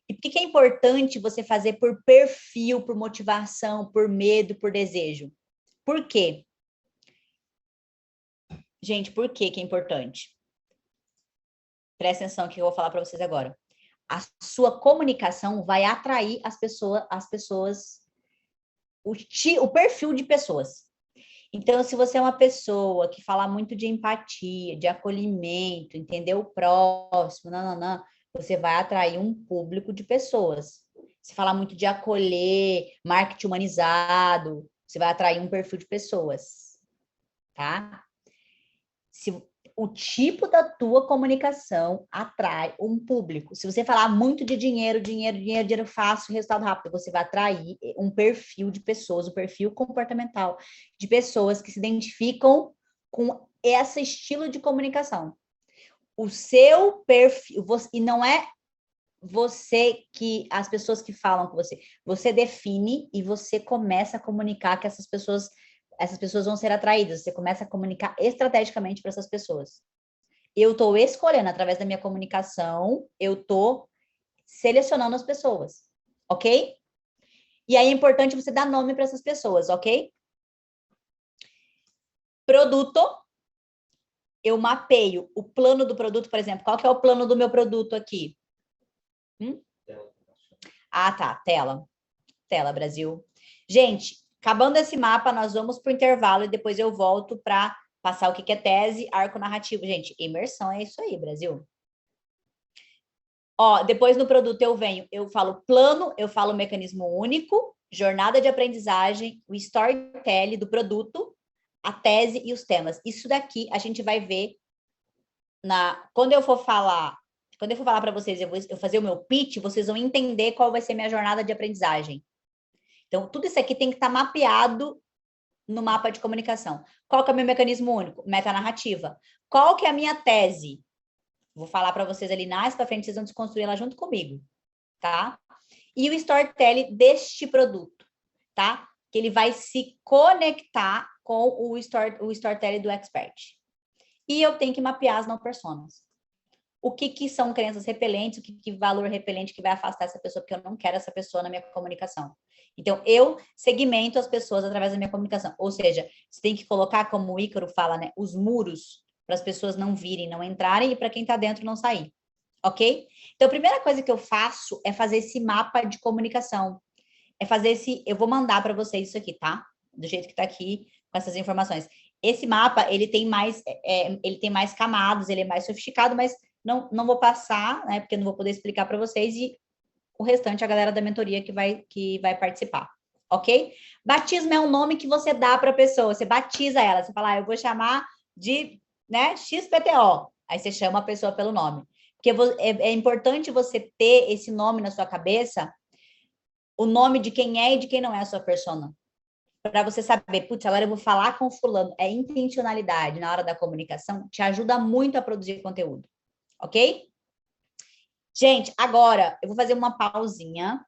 E por que é importante você fazer por perfil, por motivação, por medo, por desejo? Por quê? Gente, por que é importante? Presta atenção que eu vou falar para vocês agora. A sua comunicação vai atrair as pessoas, o perfil de pessoas. Então, se você é uma pessoa que fala muito de empatia, de acolhimento, entender o próximo, você vai atrair um público de pessoas. Se falar muito de acolher, marketing humanizado, você vai atrair um perfil de pessoas, tá? O tipo da tua comunicação atrai um público. Se você falar muito de dinheiro fácil, resultado rápido, você vai atrair um perfil de pessoas, um perfil comportamental de pessoas que se identificam com esse estilo de comunicação. O seu perfil, e não é você que, as pessoas que falam com você define e você começa a comunicar que essas pessoas vão ser atraídas, você começa a comunicar estrategicamente para essas pessoas. Eu estou escolhendo, através da minha comunicação, eu estou selecionando as pessoas, ok? E aí é importante você dar nome para essas pessoas, ok? Produto, eu mapeio o plano do produto, por exemplo, qual que é o plano do meu produto aqui? Ah, tá, tela. Tela, Brasil. Gente, acabando esse mapa, nós vamos para o intervalo e depois eu volto para passar o que é tese, arco narrativo. Gente, imersão é isso aí, Brasil. Ó, depois no produto eu falo plano, eu falo mecanismo único, jornada de aprendizagem, o storytelling do produto, a tese e os temas. Isso daqui a gente vai ver quando eu for falar para vocês, eu fazer o meu pitch, vocês vão entender qual vai ser minha jornada de aprendizagem. Então, tudo isso aqui tem que estar mapeado no mapa de comunicação. Qual que é o meu mecanismo único? Metanarrativa. Qual que é a minha tese? Vou falar para vocês ali mais para frente, vocês vão desconstruir ela junto comigo, tá? E o storytelling deste produto, tá? Que ele vai se conectar com o storytelling do expert. E eu tenho que mapear as não personas. O que são crenças repelentes, o que valor repelente que vai afastar essa pessoa, porque eu não quero essa pessoa na minha comunicação. Então, eu segmento as pessoas através da minha comunicação. Ou seja, você tem que colocar, como o Ícaro fala, né, os muros para as pessoas não virem, não entrarem, e para quem está dentro não sair. Ok? Então, a primeira coisa que eu faço é fazer esse mapa de comunicação. É fazer esse... Eu vou mandar para vocês isso aqui, tá? Do jeito que está aqui, com essas informações. Esse mapa, ele tem mais camadas, ele é mais sofisticado, mas não vou passar, né? Porque eu não vou poder explicar para vocês, e o restante a galera da mentoria que vai participar, ok? Batismo é um nome que você dá para a pessoa, você batiza ela, você fala, eu vou chamar de, né, XPTO, aí você chama a pessoa pelo nome. Porque é importante você ter esse nome na sua cabeça, o nome de quem é e de quem não é a sua persona. Para você saber, putz, agora eu vou falar com fulano. É intencionalidade na hora da comunicação, te ajuda muito a produzir conteúdo, ok? Gente, agora eu vou fazer uma pausinha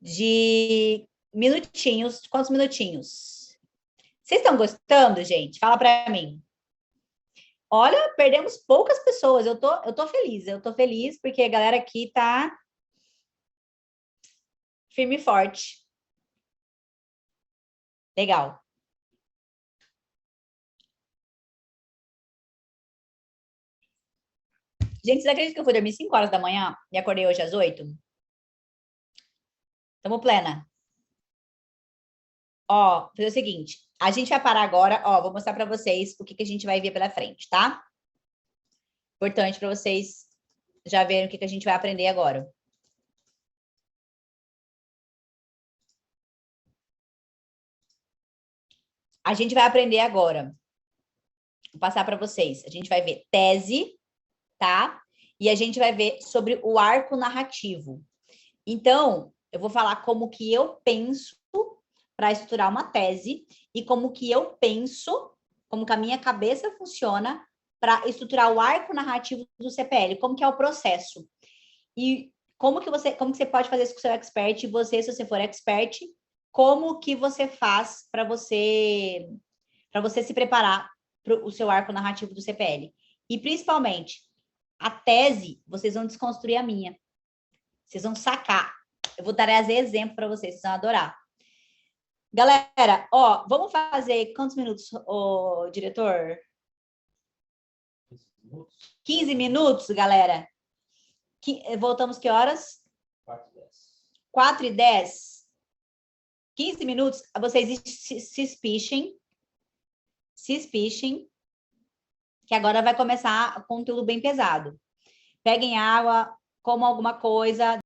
de minutinhos. Quantos minutinhos? Vocês estão gostando, gente? Fala para mim. Olha, perdemos poucas pessoas. Eu tô feliz. Eu tô feliz porque a galera aqui tá firme e forte. Legal. Gente, vocês acreditam que eu fui dormir 5 horas da manhã e acordei hoje às 8? Tamo plena. Ó, fazer o seguinte, a gente vai parar agora, ó, vou mostrar para vocês o que a gente vai ver pela frente, tá? Importante para vocês já verem o que a gente vai aprender agora. A gente vai aprender agora. Vou passar para vocês. A gente vai ver tese, tá? E a gente vai ver sobre o arco narrativo. Então, eu vou falar como que eu penso para estruturar uma tese e como que eu penso, como que a minha cabeça funciona para estruturar o arco narrativo do CPL, como que é o processo. E como que você pode fazer isso com o seu expert, e você, se você for expert, como que você faz para você se preparar para o seu arco narrativo do CPL. E, principalmente, a tese, vocês vão desconstruir a minha. Vocês vão sacar. Eu vou trazer exemplo para vocês vão adorar. Galera, ó, vamos fazer quantos minutos, ô, diretor? 15 minutos, galera? Voltamos que horas? 4h10. 15 minutos, vocês se espichem, que agora vai começar conteúdo bem pesado. Peguem água, comam alguma coisa,